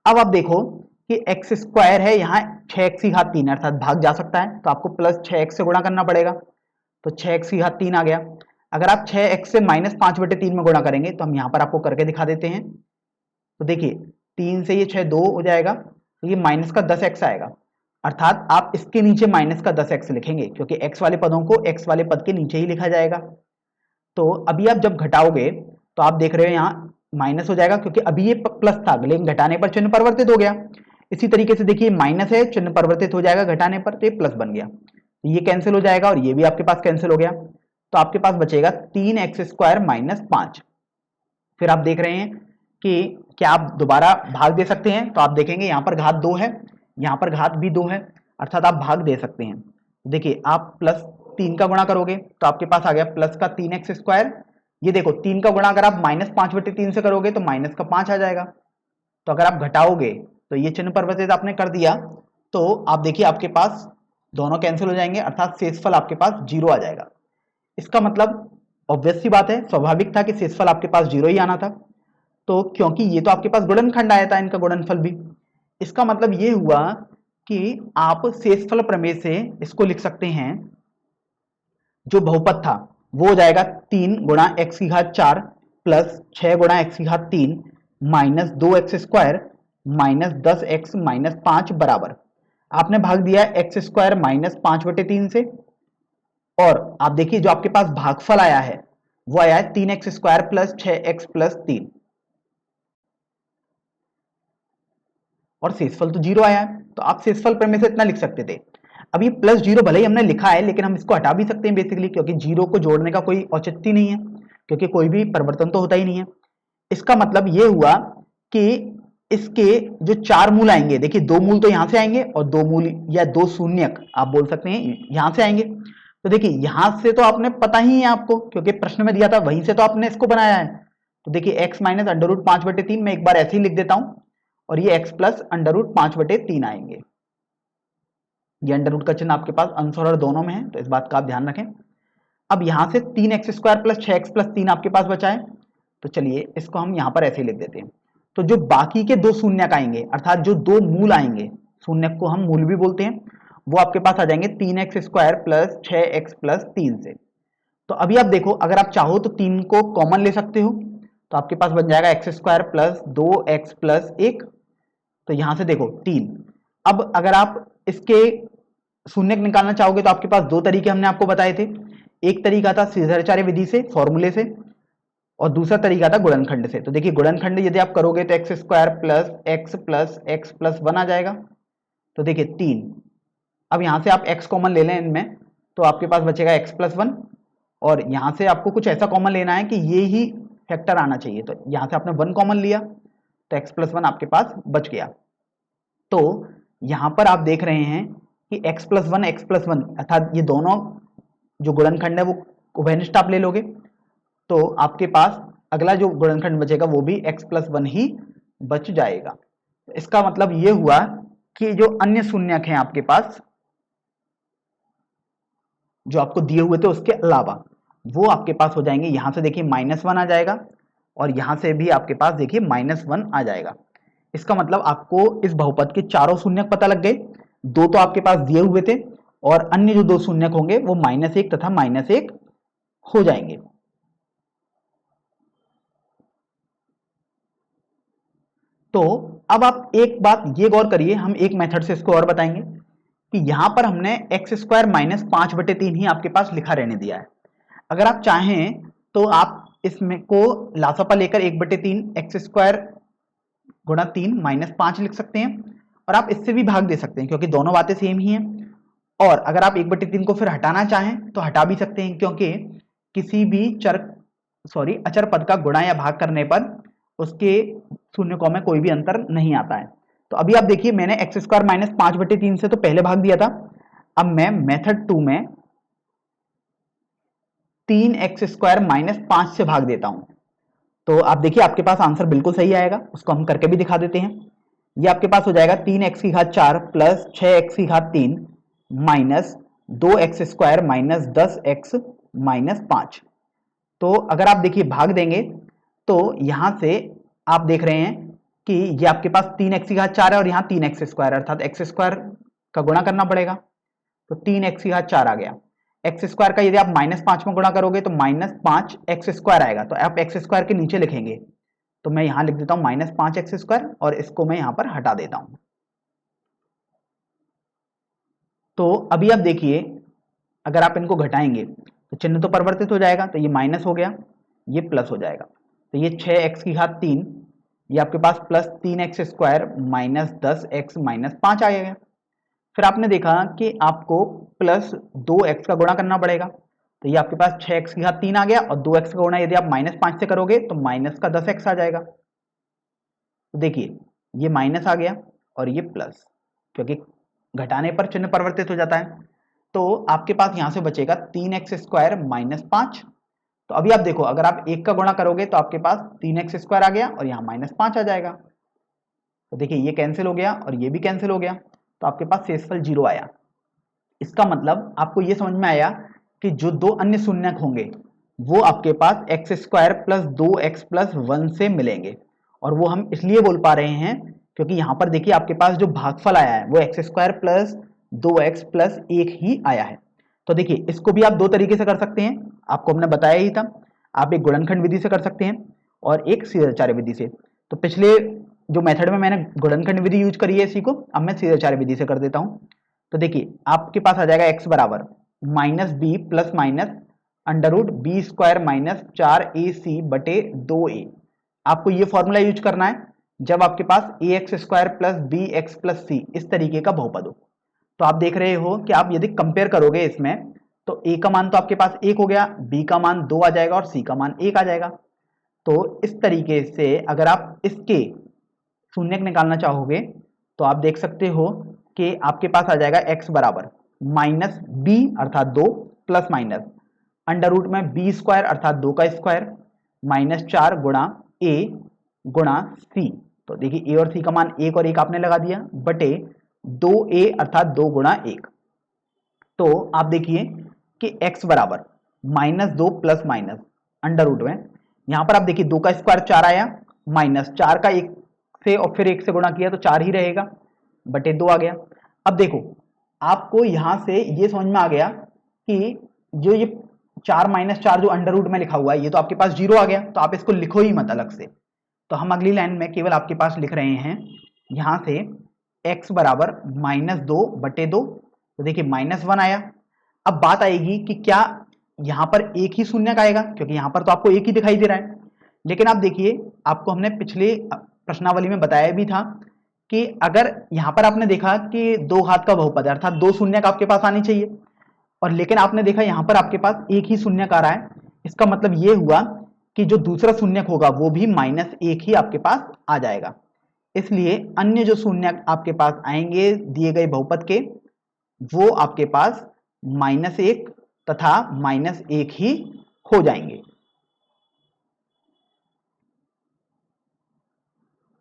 अब आप देखो कि एक्स स्क्वायर है यहाँ 6x की घात 3 अर्थात भाग जा सकता है, तो आपको प्लस 6x से गुणा करना पड़ेगा, तो 6x की घात 3 आ गया। अगर आप 6x से माइनस 5/3 में गुणा करेंगे तो हम यहाँ पर आपको करके दिखा देते हैं। तो देखिए 3 से ये 6 2 हो जाएगा, तो ये माइनस का 10x आएगा, अर्थात आप इसके नीचे माइनस का 10x लिखेंगे क्योंकि x वाले पदों को x वाले पद के नीचे ही लिखा जाएगा। तो अभी आप जब घटाओगे तो आप देख रहे हो यहाँ माइनस हो जाएगा क्योंकि अभी ये प्लस था लेकिन घटाने पर चिन्ह परिवर्तित हो गया। इसी तरीके से देखिए माइनस है, चिन्ह परिवर्तित हो जाएगा घटाने पर, तो ये प्लस बन गया, तो ये कैंसिल हो जाएगा और ये भी आपके पास कैंसिल हो गया। तो आपके पास बचेगा 3x स्क्वायर माइनस 5। फिर आप देख रहे हैं कि क्या आप दोबारा भाग दे सकते हैं, तो आप देखेंगे यहाँ पर घात 2 है, यहाँ पर घात भी 2 है, अर्थात आप भाग दे सकते हैं। देखिए आप प्लस 3 का गुणा करोगे तो आपके पास आ गया प्लस का 3x स्क्वायर। ये देखो 3 का गुणा अगर आप माइनस 5/3 से करोगे तो माइनस का 5 आ जाएगा। तो अगर आप घटाओगे तो ये चिन्ह परिवर्तित आपने कर दिया, तो आप देखिए आपके पास दोनों कैंसिल हो जाएंगे अर्थात शेषफल आपके पास 0 आ जाएगा। इसका मतलब ऑब्वियस सी बात है, स्वाभाविक था कि शेषफल आपके पास 0 ही आना था, तो क्योंकि ये तो आपके पास गुणनखंड आया था, इनका गुणनफल भी, इसका मतलब ये हुआ कि आप शेषफल प्रमेय से इसको लिख सकते हैं, जो बहुपद था वो हो जाएगा 3 गुणा एक्स की घात 4 प्लस 6 गुणा एक्स की घात 3 minus 2x square minus 10x minus 5 बराबर, आपने भाग दिया एक्स स्क्वायर माइनस 5/3 से, और आप देखिए जो आपके पास भागफल आया है वो आया है 3x square plus 6x plus 3, और शेषफल तो 0 आया है, तो आप शेषफल प्रमेय से इतना लिख सकते थे। अब ये प्लस 0 भले ही हमने लिखा है लेकिन हम इसको हटा भी सकते हैं बेसिकली, क्योंकि 0 को जोड़ने का कोई औचित्य नहीं है, क्योंकि कोई भी परिवर्तन तो होता ही नहीं है। इसका मतलब ये हुआ कि इसके जो 4 मूल आएंगे, देखिए 2 मूल तो यहां से आएंगे और 2 मूल या 2 शून्यक आप बोल सकते हैं यहां से आएंगे। तो देखिए यहां से तो आपने पता ही है आपको, क्योंकि प्रश्न में दिया था वहीं से तो आपने इसको बनाया है। तो देखिए x माइनस अंडर रूट 5/3 मैं एक बार ऐसे ही लिख देता हूं, और ये x प्लस अंडर रूट 5/3 आएंगे। ये अंडर रूट का चिन्ह आपके पास अंश और दोनों में है, तो इस बात का आप ध्यान रखें। अब यहां से 3x square plus 6x plus 3 आपके पास बचा है, तो चलिए इसको हम यहां पर ऐसे ही लिख देते हैं। तो जो बाकी के 2 शून्यक आएंगे अर्थात जो 2 मूल आएंगे, शून्यक को हम मूल भी बोलते हैं, वो आपके पास आ जाएंगे 3x square plus 6x plus 3 से। तो अभी आप देखो अगर आप चाहो तो 3 को कॉमन ले सकते हो, तो आपके पास बन जाएगा x square plus 2x plus 1, तो यहां से देखो 3। अब अगर आप इसके शून्यक निकालना चाहोगे तो आपके पास 2 तरीके हमने आपको बताए थे, एक तरीका था सीधाचार्य विधि से फॉर्मूले से, और दूसरा तरीका था गुणनखंड से। तो देखिए गुणनखंड यदि आप करोगे तो x square plus x plus 1 आ जाएगा, तो देखिए 3। अब यहां से आप x कॉमन ले लें इनमें, तो आपके पास बचेगा x प्लस 1, और यहां से आपको कुछ ऐसा कॉमन लेना है कि ये ही फैक्टर आना चाहिए, तो यहां से आपने 1 कॉमन लिया तो x प्लस 1 आपके पास बच गया। तो यहां पर आप देख रहे हैं कि x प्लस 1 अर्थात ये दोनों जो गुणनखंड है वो उभयनिष्ठ आप ले लोगे, तो आपके पास अगला जो गुणनखंड बचेगा वो भी x प्लस 1 ही बच जाएगा। इसका मतलब ये हुआ कि जो अन्य शून्यक हैं आपके पास जो आपको दिए हुए थे उसके अलावा, वो आपके पास हो जाएंगे, यहां से देखिए -1 आ जाएगा और यहां से भी आपके पास देखिए -1 आ जाएगा। इसका मतलब आपको इस बहुपद के चारों शून्यक पता लग गए, दो तो आपके पास दिए हुए थे और अन्य जो दो शून्यक होंगे वो -1 तथा -1 हो जाएंगे। तो अब आप एक बात ये गौर करिए, हम एक मेथड से इसको और बताएंगे कि यहां पर हमने x² -5/3 ही आपके पास लिखा रहने दिया है। अगर आप चाहें तो आप इसमें को लासापा लेकर 1/3 x² गुणा 3 -5 लिख सकते हैं और आप इससे भी भाग दे सकते हैं क्योंकि दोनों बातें सेम ही हैं। और अगर आप 1/3 को फिर हटाना चाहें तो हटा भी सकते हैं क्योंकि किसी भी अचर पद का गुणा या भाग करने पर उसके शून्यकों में कोई भी अंतर नहीं आता है। तो अभी आप देखिए मैंने x² -5/3 से तो पहले भाग दिया था, अब मैं मेथड 2 में 3x² -5 से भाग देता हूं। तो आप देखिए आपके पास आंसर बिल्कुल सही आएगा, उसको हम करके भी दिखा देते हैं। ये आपके पास हो जाएगा 3x⁴ plus 6x⁴ minus 2x² -10x -5। तो अगर आप देखिए भाग देंगे तो यहां से आप देख रहे हैं कि ये आपके पास 3x⁴ है और यहाँ 3x² अर्थात x² का गुणा करना पड़ेगा, तो 3x⁴ आ गया। x² का यदि आप -5 में गुणा करोगे तो -5x² आएगा, तो आप x² के नीचे लिखेंगे, तो मैं यहां लिख देता हूं -5x² और इसको मैं यहां पर हटा देता हूं। तो अभी आप देखिए अगर आप इनको घटाएंगे तो चिन्ह तो परिवर्तित हो जाएगा, तो ये माइनस हो गया, ये प्लस हो जाएगा, तो ये 6x⁴ ये आपके पास प्लस 3x² माइनस 10x -5 आएगा। फिर आपने देखा कि आपको प्लस 2x का गुणा करना पड़ेगा, तो ये आपके पास 6x⁴ आ गया और 2x का गुणा यदि आप -5 से करोगे तो माइनस का 10x आ जाएगा। तो देखिए ये माइनस आ गया और ये प्लस, क्योंकि घटाने पर चिन्ह परिवर्तित हो जाता है। तो आपके पास यहां से बचेगा 3x² -5। तो अभी आप देखो अगर आप 1 का गुणा करोगे तो आपके पास 3x² आ गया और यहाँ -5 आ जाएगा। तो देखिए ये कैंसिल हो गया और ये भी कैंसिल हो गया, तो आपके पास शेषफल 0 आया। इसका मतलब आपको ये समझ में आया कि जो दो अन्य शून्यक होंगे वो आपके पास x² प्लस 2x प्लस 1 से मिलेंगे, और वो हम इसलिए बोल पा रहे हैं क्योंकि यहाँ पर देखिए आपके पास जो भागफल आया है वो x² प्लस 2x प्लस 1 ही आया है। तो देखिए इसको भी आप दो तरीके से कर सकते हैं, आपको हमने बताया ही था, आप एक गुणनखंड विधि से कर सकते हैं और एक सीधाचार्य विधि से। तो पिछले जो मेथड में मैंने गुणनखंड विधि यूज करी है इसी को, अब मैं सीधाचार्य विधि से कर देता हूं। तो देखिए आपके पास आ जाएगा x बराबर -b plus minus √b² minus 4ac/2a। आपको ये फॉर्मूला यूज करना है जब आपके पास ax² plus bx plus c इस तरीके का बहुपद हो। तो आप देख रहे हो कि आप यदि कंपेयर करोगे इसमें तो a का मान तो आपके पास 1 हो गया, b का मान 2 आ जाएगा और c का मान 1 आ जाएगा। तो इस तरीके से अगर आप इसके शून्यक निकालना चाहोगे तो आप देख सकते हो कि आपके पास आ जाएगा x बराबर -b अर्थात 2 प्लस माइनस अंडर रूट में b² अर्थात 2 का स्क्वायर -4 गुणा a गुणा c। तो देखिए a और c का मान 1 और 1 आपने लगा दिया बटे 2a अर्थात 2 गुणा 1। तो आप देखिए कि x बराबर -2 प्लस माइनस अंडर रूट में, यहां पर आप देखिए 2 का स्क्वायर 4 आया, माइनस 4 का 1 से और फिर 1 से गुणा किया तो 4 ही रहेगा, बटे 2 आ गया। अब देखो आपको यहां से ये समझ में आ गया कि जो ये 4 - 4 जो अंडर रूट में लिखा हुआ है ये तो आपके पास 0 आ गया, तो आप इसको लिखो ही मत अलग से। तो हम अगली लाइन में केवल आपके पास लिख रहे हैं यहां से x बराबर -2/2। तो देखिए -1 आया। अब बात आएगी कि क्या यहां पर एक ही शून्यक आएगा, क्योंकि यहां पर तो आपको एक ही दिखाई दे रहा है। लेकिन आप देखिए आपको हमने पिछले प्रश्नावली में बताया भी था कि अगर यहां पर आपने देखा कि 2 घात का बहुपद है अर्थात 2 शून्यक आपके पास आनी चाहिए, और लेकिन आपने देखा यहां पर आपके पास एक ही शून्यक आ रहा है। इसका मतलब ये हुआ कि जो दूसरा शून्यक होगा वो भी -1 ही आपके पास आ जाएगा। इसलिए अन्य जो शून्यक आपके पास आएंगे दिए गए बहुपद के वो आपके पास -1 तथा -1 ही हो जाएंगे।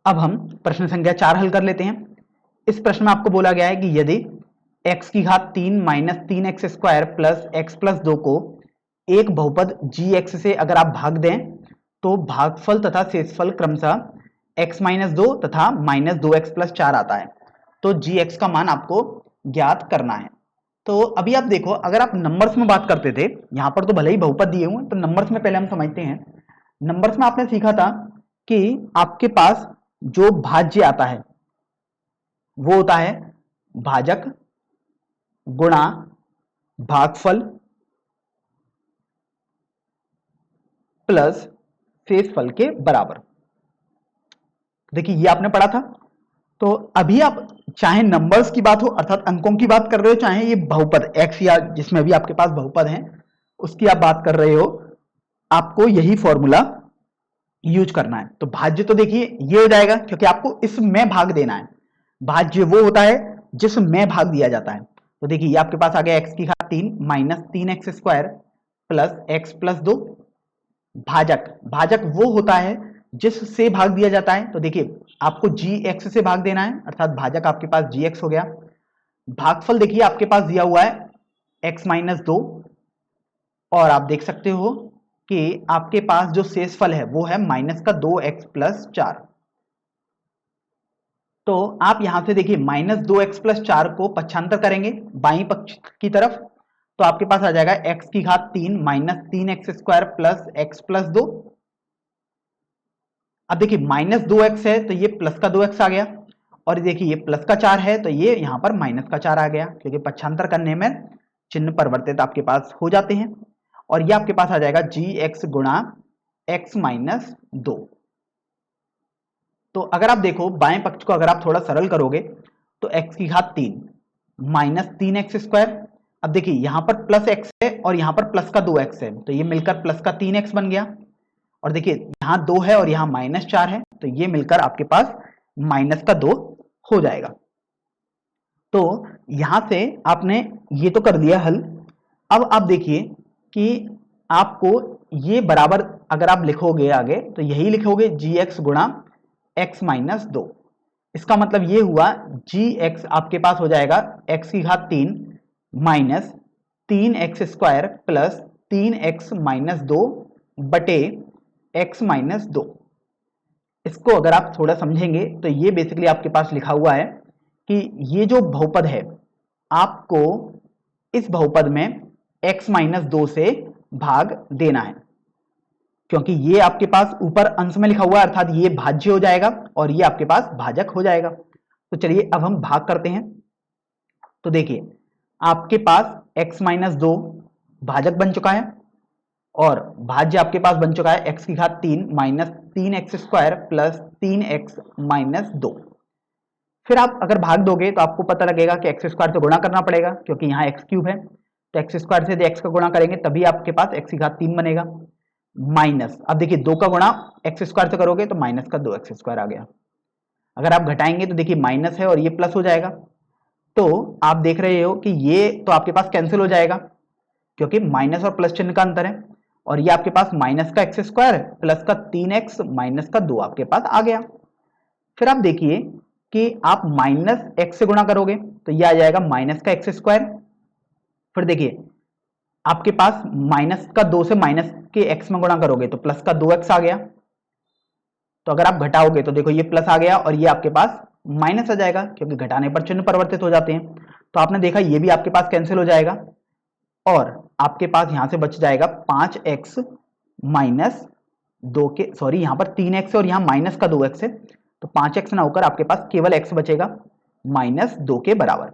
अब हम प्रश्न संख्या 4 हल कर लेते हैं। इस प्रश्न में आपको बोला गया है कि यदि x⁴ - 3x² plus x plus 2 को एक बहुपद gx से अगर आप भाग दें तो भागफल तथा शेषफल क्रमशः x-2 तथा -2x+4 आता है। तो gx का मान आपको ज्ञात करना है। तो अभी आप देखो, अगर आप नंबर्स में बात करते थे, यहां पर तो भले ही बहुपद दिए हुए, तो नंबर्स में पहले हम समझते हैं। नंबर्स में आपने सीखा था कि आपके पास जो भाज्य आता है वो होता है भाजक गुणा भागफल प्लस शेषफल के बराबर। देखिए ये आपने पढ़ा था। तो अभी आप चाहे नंबर्स की बात हो अर्थात अंकों की बात कर रहे हो, चाहे ये बहुपद x या जिसमें भी आपके पास बहुपद है उसकी आप बात कर रहे हो, आपको यही फॉर्मूला यूज करना है। तो भाज्य तो देखिए ये हो जाएगा क्योंकि आपको इसमें भाग देना है। भाज्य वो होता है जिसमें भाग दिया जाता है। तो देखिए ये आपके पास आ गया x की घात 3 माइनस 3x² प्लस x+2। भाजक, भाजक वो होता है जिससे भाग दिया जाता है। तो देखिए आपको gx से भाग देना है अर्थात भाजक आपके पास gx हो गया। भागफल देखिए आपके पास दिया हुआ है x-2 और आप देख सकते हो कि आपके पास जो शेषफल है वो है -2x+4। तो आप यहां से देखिए -2x+4 को पक्षांतर करेंगे बाईं पक्ष की तरफ, तो आपके पास आ जाएगा x की घात 3 माइनस 3x² प्लस x+2। अब देखिए -2x है तो ये प्लस का 2x आ गया, और देखिए ये प्लस का 4 है तो ये यहां पर माइनस का 4 आ गया, क्योंकि पक्षांतर करने में चिन्ह परिवर्तित आपके पास हो जाते हैं। और ये आपके पास आ जाएगा gx गुणा x-2। तो अगर आप देखो बाएं पक्ष को अगर आप थोड़ा सरल करोगे तो x की घात 3 माइनस 3x²। अब देखिए यहां पर प्लस x है और यहां पर प्लस का 2x है, तो ये मिलकर प्लस का 3x बन गया। और देखिए यहां 2 है और यहां -4 है, तो ये मिलकर आपके पास -2 हो जाएगा। तो यहां से आपने ये तो कर दिया हल। अब आप देखिए कि आपको ये बराबर अगर आप लिखोगे आगे तो यही लिखोगे gx गुणा x-2। इसका मतलब ये हुआ gx आपके पास हो जाएगा x की घात 3 माइनस 3x² प्लस 3x-2 बटे x-2। इसको अगर आप थोड़ा समझेंगे तो ये बेसिकली आपके पास लिखा हुआ है कि ये जो बहुपद है आपको इस बहुपद में x-2 से भाग देना है, क्योंकि ये आपके पास ऊपर अंश में लिखा हुआ है अर्थात ये भाज्य हो जाएगा और ये आपके पास भाजक हो जाएगा। तो चलिए अब हम भाग करते हैं। तो देखिए आपके पास x-2 भाजक बन चुका है और भाज्य आपके पास बन चुका है x की घात 3 माइनस 3x² प्लस 3x-2। फिर आप अगर भाग दोगे तो आपको पता लगेगा कि x² से गुणा करना पड़ेगा क्योंकि यहाँ x³ है, तो x² से यदि x का गुणा करेंगे तभी आपके पास x की घात 3 बनेगा। माइनस, अब देखिए 2 का गुणा x² से करोगे तो माइनस का 2x² आ गया। अगर आप घटाएंगे तो देखिए माइनस है और ये प्लस हो जाएगा। तो आप देख रहे हो कि ये तो आपके पास कैंसिल हो जाएगा क्योंकि माइनस और प्लस चिन्ह का अंतर है, और ये आपके पास माइनस का x² प्लस का 3x माइनस का 2 आपके पास आ गया। फिर आप देखिए कि आप माइनस x से गुणा करोगे तो ये आ जाएगा माइनस का x²। फिर देखिए आपके पास माइनस का 2 से माइनस के x में गुणा करोगे तो प्लस का 2x आ गया। तो अगर आप घटाओगे तो देखो ये प्लस आ गया और ये आपके पास माइनस आ जाएगा क्योंकि घटाने पर चिन्ह परिवर्तित हो जाते हैं। तो आपने देखा ये भी आपके पास कैंसिल हो जाएगा और आपके पास यहां से बच जाएगा 5x माइनस 2 के, सॉरी यहां पर 3x और यहां माइनस का 2x है, तो 5x ना होकर आपके पास केवल x बचेगा -2 के बराबर।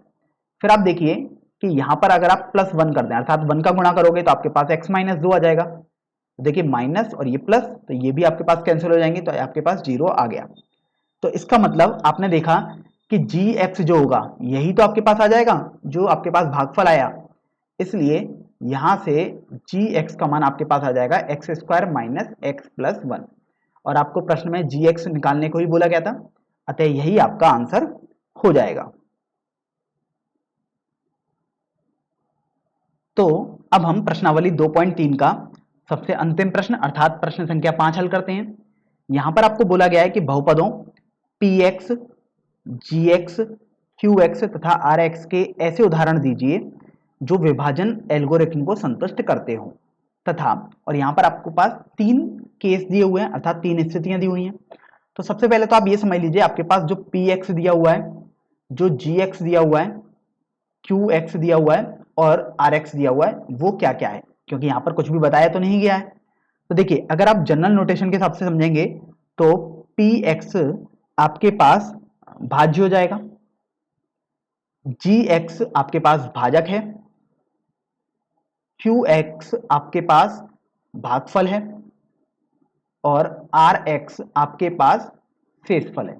फिर आप देखिए कि यहां पर अगर आप +1 कर दें अर्थात 1 का गुणा करोगे तो आपके पास x-2 आ जाएगा। तो देखिए माइनस और ये प्लस, तो ये भी आपके पास कैंसिल हो जाएंगे, तो आपके पास 0 आ गया। तो इसका मतलब आपने देखा कि gx जो होगा यही तो आपके पास आ जाएगा जो आपके पास भागफल आया, इसलिए यहां से gx का मान आपके पास आ जाएगा x² माइनस x+1। और आपको प्रश्न में gx निकालने को ही बोला गया था, अतः यही आपका आंसर हो जाएगा। तो अब हम प्रश्नावली 2.3 का सबसे अंतिम प्रश्न अर्थात प्रश्न संख्या 5 हल करते हैं। यहां पर आपको बोला गया है कि बहुपदों px, gx, qx तथा rx के ऐसे उदाहरण दीजिए जो विभाजन एल्गोरिथ्म को संतुष्ट करते हो तथा, और यहाँ पर आपको पास 3 केस दिए हुए हैं, अर्थात 3 स्थितियां दी हुई हैं। तो सबसे पहले तो आप ये समझ लीजिए, आपके पास जो px दिया हुआ है, जो gx दिया हुआ है, qx दिया हुआ है और rx दिया हुआ है, वो क्या क्या है, क्योंकि यहाँ पर कुछ भी बताया तो नहीं गया है। तो देखिए, अगर आप जनरल नोटेशन के हिसाब से समझेंगे तो px आपके पास भाज्य हो जाएगा, gx आपके पास भाजक है, qx आपके पास भागफल है और rx आपके पास शेषफल है।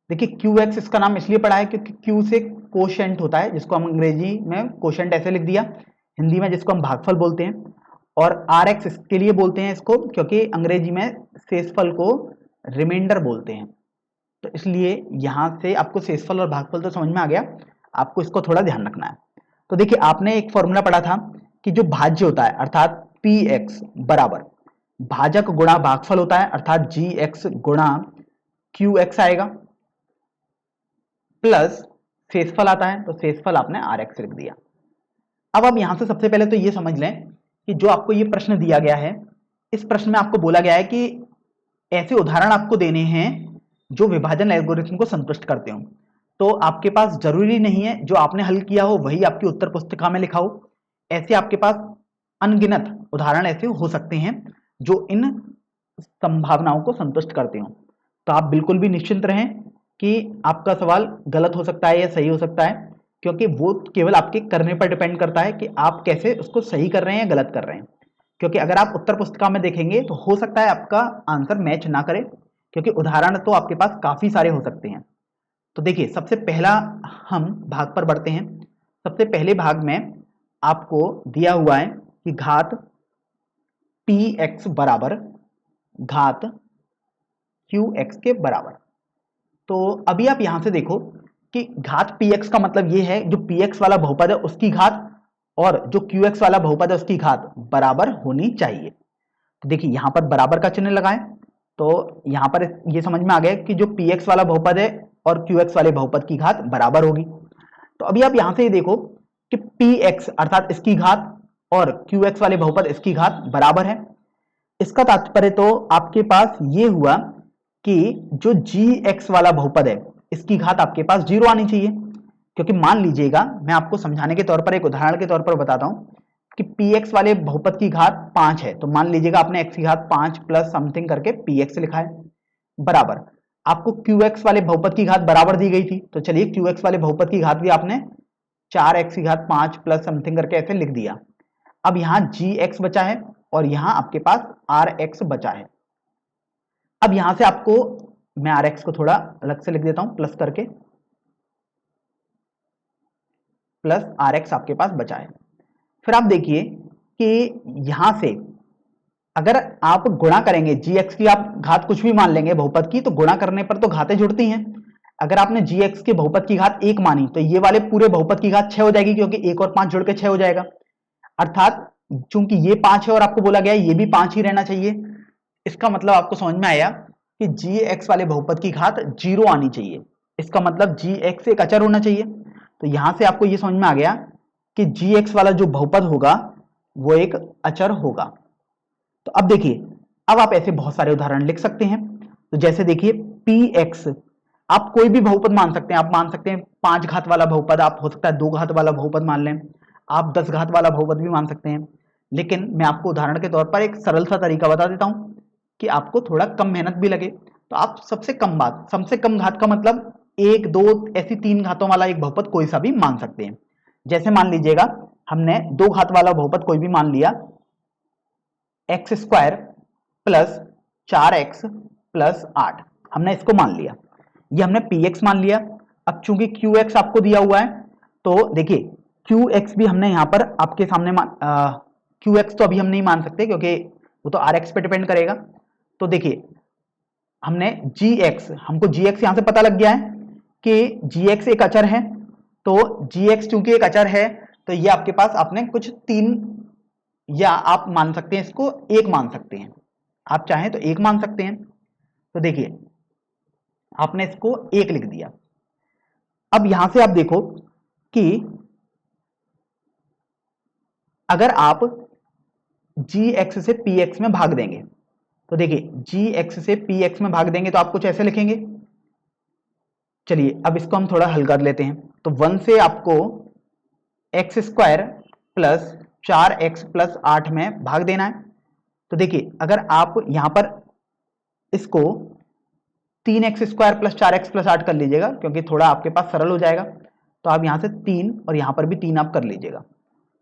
देखिए, qx इसका नाम इसलिए पड़ा है क्योंकि q से कोशेंट होता है, जिसको हम अंग्रेजी में कोशेंट ऐसे लिख दिया, हिंदी में जिसको हम भागफल बोलते हैं, और rx इसके लिए बोलते हैं इसको क्योंकि अंग्रेजी में शेषफल को रिमाइंडर बोलते हैं। तो इसलिए यहां से आपको शेषफल और भागफल तो समझ में आ गया, आपको इसको थोड़ा ध्यान रखना है। तो देखिए, आपने एक फॉर्मूला पढ़ा था कि जो भाज्य होता है अर्थात px बराबर भाजक गुणा भागफल होता है, अर्थात gx गुणा qx आएगा, प्लस शेषफल आता है, तो शेषफल आपने rx लिख दिया। अब आप यहां से सबसे पहले तो ये समझ लें कि जो आपको ये प्रश्न दिया गया है, इस प्रश्न में आपको बोला गया है कि ऐसे उदाहरण आपको देने हैं जो विभाजन एल्गोरिथम को संतुष्ट करते हो। तो आपके पास जरूरी नहीं है जो आपने हल किया हो वही आपकी उत्तर पुस्तिका में लिखा हो, ऐसे आपके पास अनगिनत उदाहरण ऐसे हो सकते हैं जो इन संभावनाओं को संतुष्ट करते हो। तो आप बिल्कुल भी निश्चिंत रहें कि आपका सवाल गलत हो सकता है या सही हो सकता है, क्योंकि वो केवल आपके करने पर डिपेंड करता है कि आप कैसे उसको सही कर रहे हैं या गलत कर रहे हैं। क्योंकि अगर आप उत्तर पुस्तिका में देखेंगे तो हो सकता है आपका आंसर मैच ना करे, क्योंकि उदाहरण तो आपके पास काफी सारे हो सकते हैं। तो देखिए, सबसे पहला हम भाग पर बढ़ते हैं। सबसे पहले भाग में आपको दिया हुआ है कि घात px बराबर घात qx के बराबर। तो अभी आप यहां से देखो कि घात px का मतलब ये है जो px वाला बहुपद है उसकी घात और जो qx वाला बहुपद है उसकी घात बराबर होनी चाहिए। तो देखिए, यहां पर बराबर का चिन्ह लगाएं, तो यहां पर ये समझ में आ गया कि जो px वाला बहुपद है और qx वाले बहुपद की घात बराबर होगी। तो अभी आप यहां से ये देखो कि px अर्थात इसकी घात और qx वाले बहुपद इसकी घात बराबर है। इसका तात्पर्य तो आपके पास ये हुआ कि जो gx वाला बहुपद है इसकी घात आपके पास 0 आनी चाहिए, क्योंकि मान लीजिएगा, मैं आपको समझाने के तौर पर एक उदाहरण के तौर पर बताता हूं कि px वाले बहुपद की घात 5 है, तो मान लीजिएगा आपने x की घात 5 प्लस समथिंग करके px लिखा है, बराबर आपको qx वाले बहुपद की घात बराबर दी गई थी, तो चलिए qx वाले बहुपद की घात भी आपने 4x की घात 5 प्लस समथिंग करके ऐसे लिख दिया। अब यहाँ gx बचा है और यहाँ आपके पास rx बचा है। अब यहां से आपको मैं rx को थोड़ा अलग से लिख देता हूं, प्लस करके, प्लस rx आपके पास बचा है। फिर आप देखिए कि यहां से अगर आप गुणा करेंगे gx की, आप घात कुछ भी मान लेंगे बहुपद की, तो गुणा करने पर तो घातें जुड़ती हैं। अगर आपने gx के बहुपद की घात 1 मानी तो ये वाले पूरे बहुपद की घात 6 हो जाएगी, क्योंकि 1 और 5 जुड़ के 6 हो जाएगा। अर्थात चूंकि ये 5 है और आपको बोला गया ये भी 5 ही रहना चाहिए, इसका मतलब आपको समझ में आया कि gx वाले बहुपद की घात 0 आनी चाहिए। इसका मतलब gx एक अचर होना चाहिए। तो यहां से आपको ये समझ में आ गया कि gx वाला जो बहुपद होगा वो एक अचर होगा। तो अब देखिए, अब आप ऐसे बहुत सारे उदाहरण लिख सकते हैं। तो जैसे देखिए, px आप कोई भी बहुपद मान सकते हैं, आप मान सकते हैं 5 घात वाला बहुपद, आप हो सकता है 2 घात वाला बहुपद मान लें, आप 10 घात वाला बहुपद भी मान सकते हैं। लेकिन मैं आपको उदाहरण के तौर पर एक सरल सा तरीका बता देता हूं कि आपको थोड़ा कम मेहनत भी लगे। तो आप सबसे कम घात का मतलब 1, 2 ऐसी 3 घातों वाला एक बहुपद कोई सा भी मान सकते हैं। जैसे मान लीजिएगा हमने 2 घात वाला बहुपद कोई भी मान लिया, x square plus 4x plus 8, हमने इसको मान लिया, ये हमने px मान लिया। अब चूंकि qx आपको दिया हुआ है, तो देखिए qx भी हमने यहां पर आपके सामने qx तो अभी हम नहीं मान सकते क्योंकि वो तो rx पे डिपेंड करेगा। तो देखिए, हमने gx, हमको gx यहां से पता लग गया है कि gx एक अचर है, तो gx चूंकि एक अचर है तो ये आपके पास आपने कुछ 3, या आप मान सकते हैं इसको 1 मान सकते हैं, आप चाहें तो 1 मान सकते हैं। तो देखिए, आपने इसको 1 लिख दिया। अब यहां से आप देखो कि अगर आप जी एक्स से पी एक्स में भाग देंगे, तो देखिए जी एक्स से पी एक्स में भाग देंगे तो आप कुछ ऐसे लिखेंगे। चलिए अब इसको हम थोड़ा हल कर लेते हैं। तो 1 से आपको x square plus 4x plus 8 में भाग देना है। तो देखिए अगर आप यहां पर इसको 3x square plus 4x plus 8 कर लीजिएगा, क्योंकि थोड़ा आपके पास सरल हो जाएगा, तो आप यहां से 3 और यहां पर भी 3 आप कर लीजिएगा।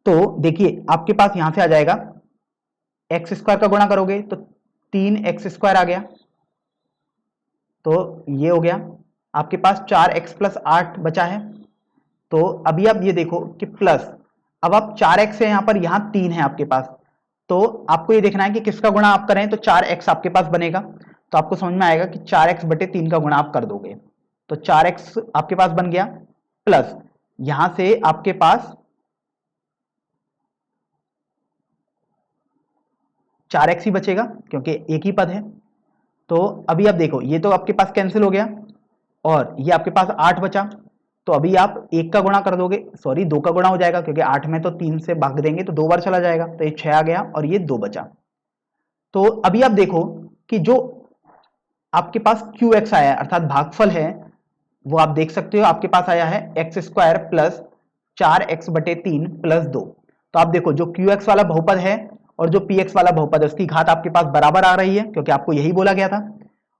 तो देखिए आपके पास यहां से आ जाएगा एक्स स्क्वायर का गुणा करोगे तो 3x स्क्वायर आ गया, तो ये हो गया। आपके पास 4x प्लस 8 बचा है। तो अभी आप ये देखो कि प्लस, अब आप 4x है, यहां पर यहां 3 है आपके पास, तो आपको ये देखना है कि किसका गुणा आप करें, तो 4x आपके पास बनेगा। तो आपको समझ में आएगा कि 4x बटे 3 का गुणा आप कर दोगे, तो 4x आपके पास बन गया, प्लस यहां से आपके पास 4x ही बचेगा क्योंकि एक ही पद है। तो अभी आप देखो ये तो आपके पास कैंसिल हो गया और ये आपके पास 8 बचा। तो अभी आप एक का गुणा कर दोगे, सॉरी 2 का गुणा हो जाएगा, क्योंकि 8 में तो 3 से भाग देंगे तो 2 बार चला जाएगा, तो ये 6 आ गया और ये 2 बचा। तो अभी आप देखो कि जो आपके पास क्यू एक्स आया है अर्थात भागफल है, वो आप देख सकते हो आपके पास आया है एक्स स्क्वायर प्लस 4x बटे 3 प्लस 2। तो आप देखो जो क्यू एक्स वाला बहुपद है और जो पी एक्स वाला बहुपद है उसकी घात आपके पास बराबर आ रही है, क्योंकि आपको यही बोला गया था।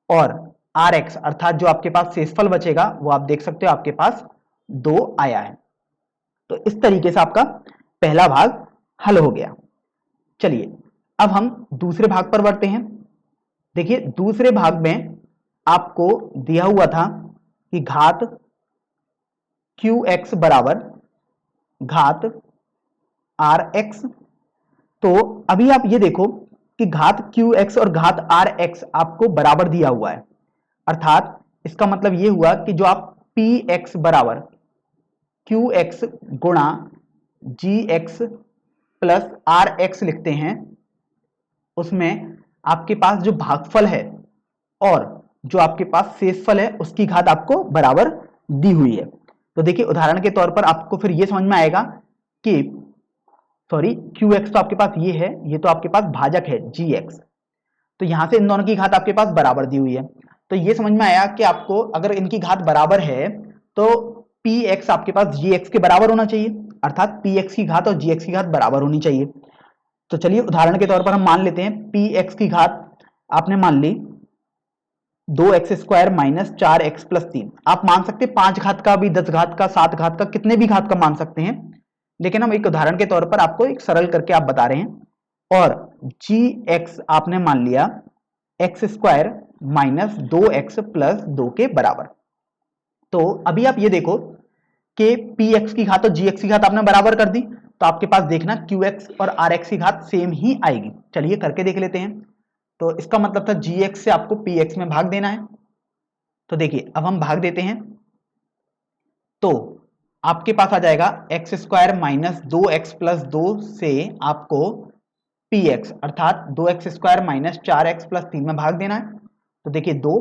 और आर एक्स अर्थात जो आपके पास शेषफल बचेगा वो आप देख सकते हो आपके पास 2 आया है। तो इस तरीके से आपका पहला भाग हल हो गया। चलिए अब हम दूसरे भाग पर बढ़ते हैं। देखिए दूसरे भाग में आपको दिया हुआ था कि घात क्यू एक्स बराबर घात आर एक्स। तो अभी आप ये देखो कि घात क्यू एक्स और घात आर एक्स आपको बराबर दिया हुआ है, अर्थात इसका मतलब ये हुआ कि जो आप पी एक्स बराबर क्यू एक्स गुणा जी एक्स प्लस आर एक्स लिखते हैं, उसमें आपके पास जो भागफल है और जो आपके पास शेषफल है उसकी घात आपको बराबर दी हुई है। तो देखिए उदाहरण के तौर पर आपको फिर ये समझ में आएगा कि सॉरी क्यू एक्स तो आपके पास ये है, ये तो आपके पास भाजक है जी एक्स, तो यहां से इन दोनों की घात आपके पास बराबर दी हुई है। तो ये समझ में आया कि आपको अगर इनकी घात बराबर है तो पी एक्स आपके पास जी एक्स के बराबर होना चाहिए, अर्थात पी एक्स की घात और जी एक्स की घात बराबर होनी चाहिए। तो चलिए उदाहरण के तौर पर हम मान लेते हैं पी एक्स की घात आपने मान ली 2x square minus 4x plus 3। आप मान सकते हैं 5 घात का भी, 10 घात का, 7 घात का, कितने भी घात का मान सकते हैं, लेकिन हम एक उदाहरण के तौर पर आपको एक सरल करके आप बता रहे हैं। और जी एक्स आपने मान लिया x square minus 2x plus 2 के बराबर। तो अभी आप ये देखो कि पी एक्स की घात और जी एक्स की घात आपने बराबर कर दी, तो आपके पास देखना क्यू एक्स और आर एक्स की घात सेम ही आएगी। चलिए करके देख लेते हैं। तो इसका मतलब था जी एक्स से आपको पी एक्स में भाग देना है। तो देखिए अब हम भाग देते हैं, तो आपके पास आ जाएगा x square minus 2x plus 2 से आपको पी एक्स अर्थात 2x square minus 4x plus 3 में भाग देना है। तो देखिए 2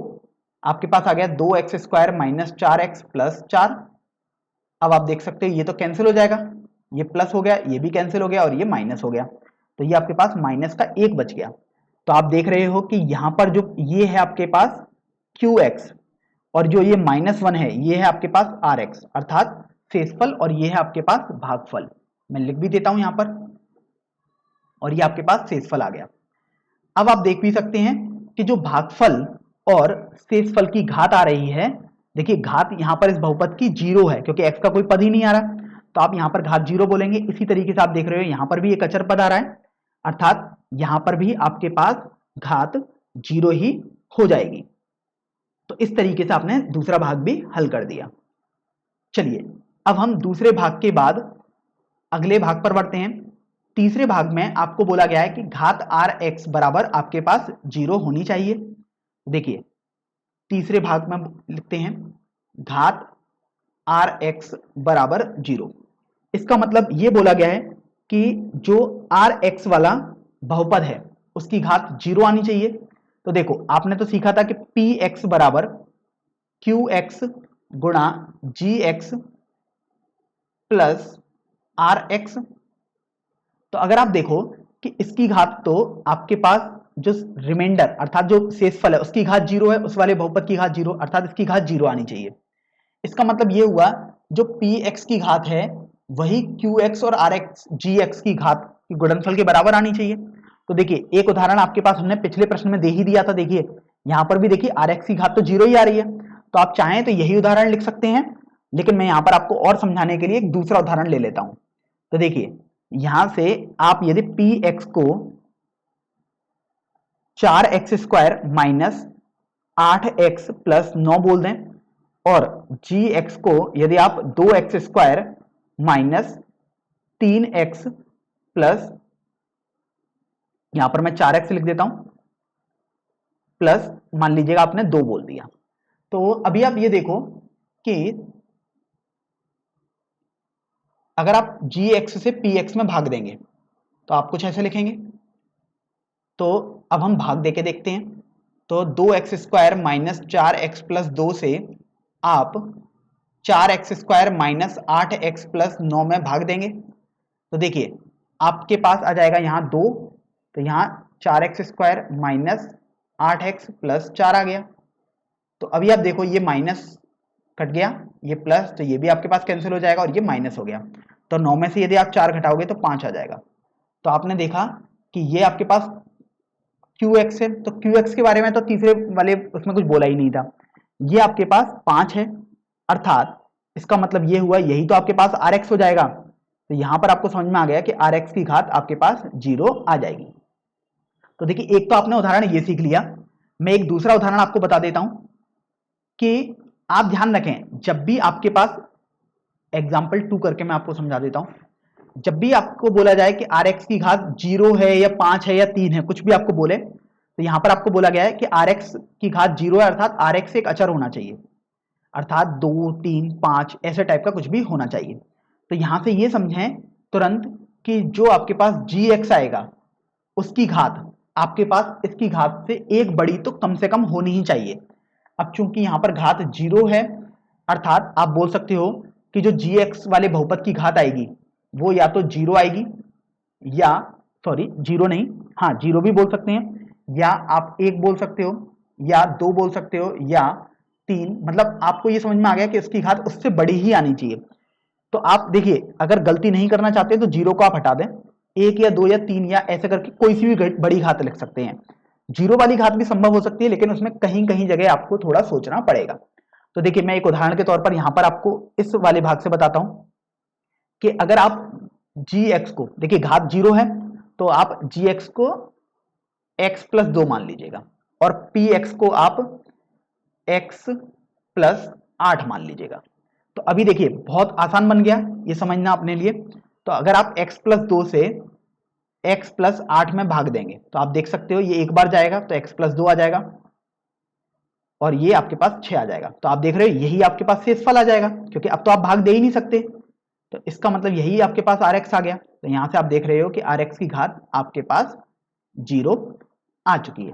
आपके पास आ गया 2x square minus 4x plus 4। अब आप देख सकते हो ये तो कैंसिल हो जाएगा, ये प्लस हो गया, ये भी कैंसिल हो गया और ये माइनस हो गया, तो ये आपके पास माइनस का 1 बच गया। तो आप देख रहे हो कि यहां पर जो ये है आपके पास क्यू एक्स और जो ये -1 है ये है आपके पास आर एक्स अर्थात शेषफल, और ये है आपके पास भागफल। मैं लिख भी देता हूं यहां पर, और ये आपके पास शेषफल आ गया। अब आप देख भी सकते हैं कि जो भागफल और शेषफल की घात आ रही है, देखिए घात यहां पर इस बहुपद की 0 है क्योंकि x का कोई पद ही नहीं आ रहा, तो आप यहां पर घात 0 बोलेंगे। इसी तरीके से आप देख रहे हो यहां पर भी एक अचर पद आ रहा है, अर्थात यहां पर भी आपके पास घात 0 ही हो जाएगी। तो इस तरीके से आपने दूसरा भाग भी हल कर दिया। चलिए अब हम दूसरे भाग के बाद अगले भाग पर बढ़ते हैं। तीसरे भाग में आपको बोला गया है कि घात आर एक्स बराबर आपके पास 0 होनी चाहिए। देखिए तीसरे भाग में लिखते हैं घात आर एक्स बराबर 0। इसका मतलब ये बोला गया है कि जो आर एक्स वाला बहुपद है उसकी घात 0 आनी चाहिए। तो देखो आपने तो सीखा था कि पी एक्स बराबर क्यू एक्स गुणा जी एक्स प्लस आर एक्स। तो अगर आप देखो कि इसकी घात तो आपके पास जो रिमाइंडर अर्थात जो शेषफल है उसकी घात 0 है, उस वाले बहुपद की घात 0 अर्थात इसकी घात 0 आनी चाहिए। इसका मतलब ये हुआ जो px की घात है वही qx और rx gx की घात की गुणनफल के बराबर आनी चाहिए। तो देखिए एक उदाहरण आपके पास हमने पिछले प्रश्न में दे ही दिया था, देखिए यहां पर भी देखिए rx की घात तो 0 ही आ रही है, तो आप चाहें तो यही उदाहरण लिख सकते हैं, लेकिन मैं यहां पर आपको और समझाने के लिए एक दूसरा उदाहरण ले लेता हूं। तो देखिए यहां से आप यदि px को 4x² माइनस 8x प्लस 9 बोल दें और gx को यदि आप 2x² माइनस 3x प्लस, यहां पर मैं 4x लिख देता हूं, प्लस मान लीजिएगा आपने 2 बोल दिया। तो अभी आप ये देखो कि अगर आप gx से px में भाग देंगे तो आप कुछ ऐसे लिखेंगे। तो अब हम भाग देके देखते हैं। तो 2x² माइनस 4x प्लस 2 से आप 4x² माइनस 8x प्लस 9 में भाग देंगे। तो देखिए आपके पास आ जाएगा यहाँ 2, तो यहाँ 4x² माइनस 8x प्लस 4 आ गया। तो अभी आप देखो ये माइनस कट गया, ये प्लस, तो ये भी आपके पास कैंसिल हो जाएगा और ये माइनस हो गया। तो 9 में से यदि आप 4 घटाओगे तो 5 आ जाएगा। तो आपने देखा कि ये आपके पास qx है, तो qx के बारे में तो तीसरे वाले उसमें कुछ बोला ही नहीं था। ये आपके पास 5 है, अर्थात इसका मतलब ये हुआ यही तो आपके पास rx हो जाएगा। तो यहां पर आपको समझ में आ गया कि rx की घात आपके पास 0 आ जाएगी। तो देखिए एक तो आपने उदाहरण ये सीख लिया, मैं एक दूसरा उदाहरण आपको बता देता हूं कि आप ध्यान रखें जब भी आपके पास एग्जाम्पल 2 करके मैं आपको समझा देता हूं। जब भी आपको बोला जाए कि rx की घात 0 है या 5 है या 3 है, कुछ भी आपको बोले, तो यहां पर आपको बोला गया है कि rx की घात 0 है, अर्थात rx एक अचर होना चाहिए, अर्थात 2, 3, 5 ऐसे टाइप का कुछ भी होना चाहिए। तो यहां से ये समझें तुरंत कि जो आपके पास gx आएगा उसकी घात आपके पास इसकी घात से एक बड़ी तो कम से कम होनी ही चाहिए। अब चूंकि यहां पर घात 0 है, अर्थात आप बोल सकते हो कि जो gx वाले बहुपद की घात आएगी वो या तो 0 आएगी, या सॉरी 0 नहीं, हाँ 0 भी बोल सकते हैं, या आप 1 बोल सकते हो, या 2 बोल सकते हो, या 3, मतलब आपको ये समझ में आ गया कि उसकी घात उससे बड़ी ही आनी चाहिए। तो आप देखिए अगर गलती नहीं करना चाहते तो 0 को आप हटा दें, 1 या 2 या 3 या ऐसे करके कोई सी भी बड़ी घात लिख सकते हैं। 0 वाली घात भी संभव हो सकती है, लेकिन उसमें कहीं कहीं जगह आपको थोड़ा सोचना पड़ेगा। तो देखिए मैं एक उदाहरण के तौर पर यहां पर आपको इस वाले भाग से बताता हूं कि अगर आप gx को, देखिए घात 0 है तो आप gx को x प्लस 2 मान लीजिएगा और px को आप x प्लस 8 मान लीजिएगा। तो अभी देखिए बहुत आसान बन गया ये समझना अपने लिए। तो अगर आप x प्लस 2 से x प्लस 8 में भाग देंगे तो आप देख सकते हो ये एक बार जाएगा तो x प्लस 2 आ जाएगा और ये आपके पास 6 आ जाएगा। तो आप देख रहे हो यही आपके पास शेषफल आ जाएगा, क्योंकि अब तो आप भाग दे ही नहीं सकते। तो इसका मतलब यही आपके पास rx आ गया। तो यहां से आप देख रहे हो कि rx की घात आपके पास 0 आ चुकी है।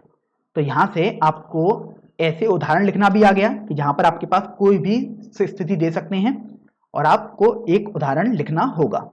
तो यहां से आपको ऐसे उदाहरण लिखना भी आ गया कि जहां पर आपके पास कोई भी स्थिति दे सकते हैं और आपको एक उदाहरण लिखना होगा।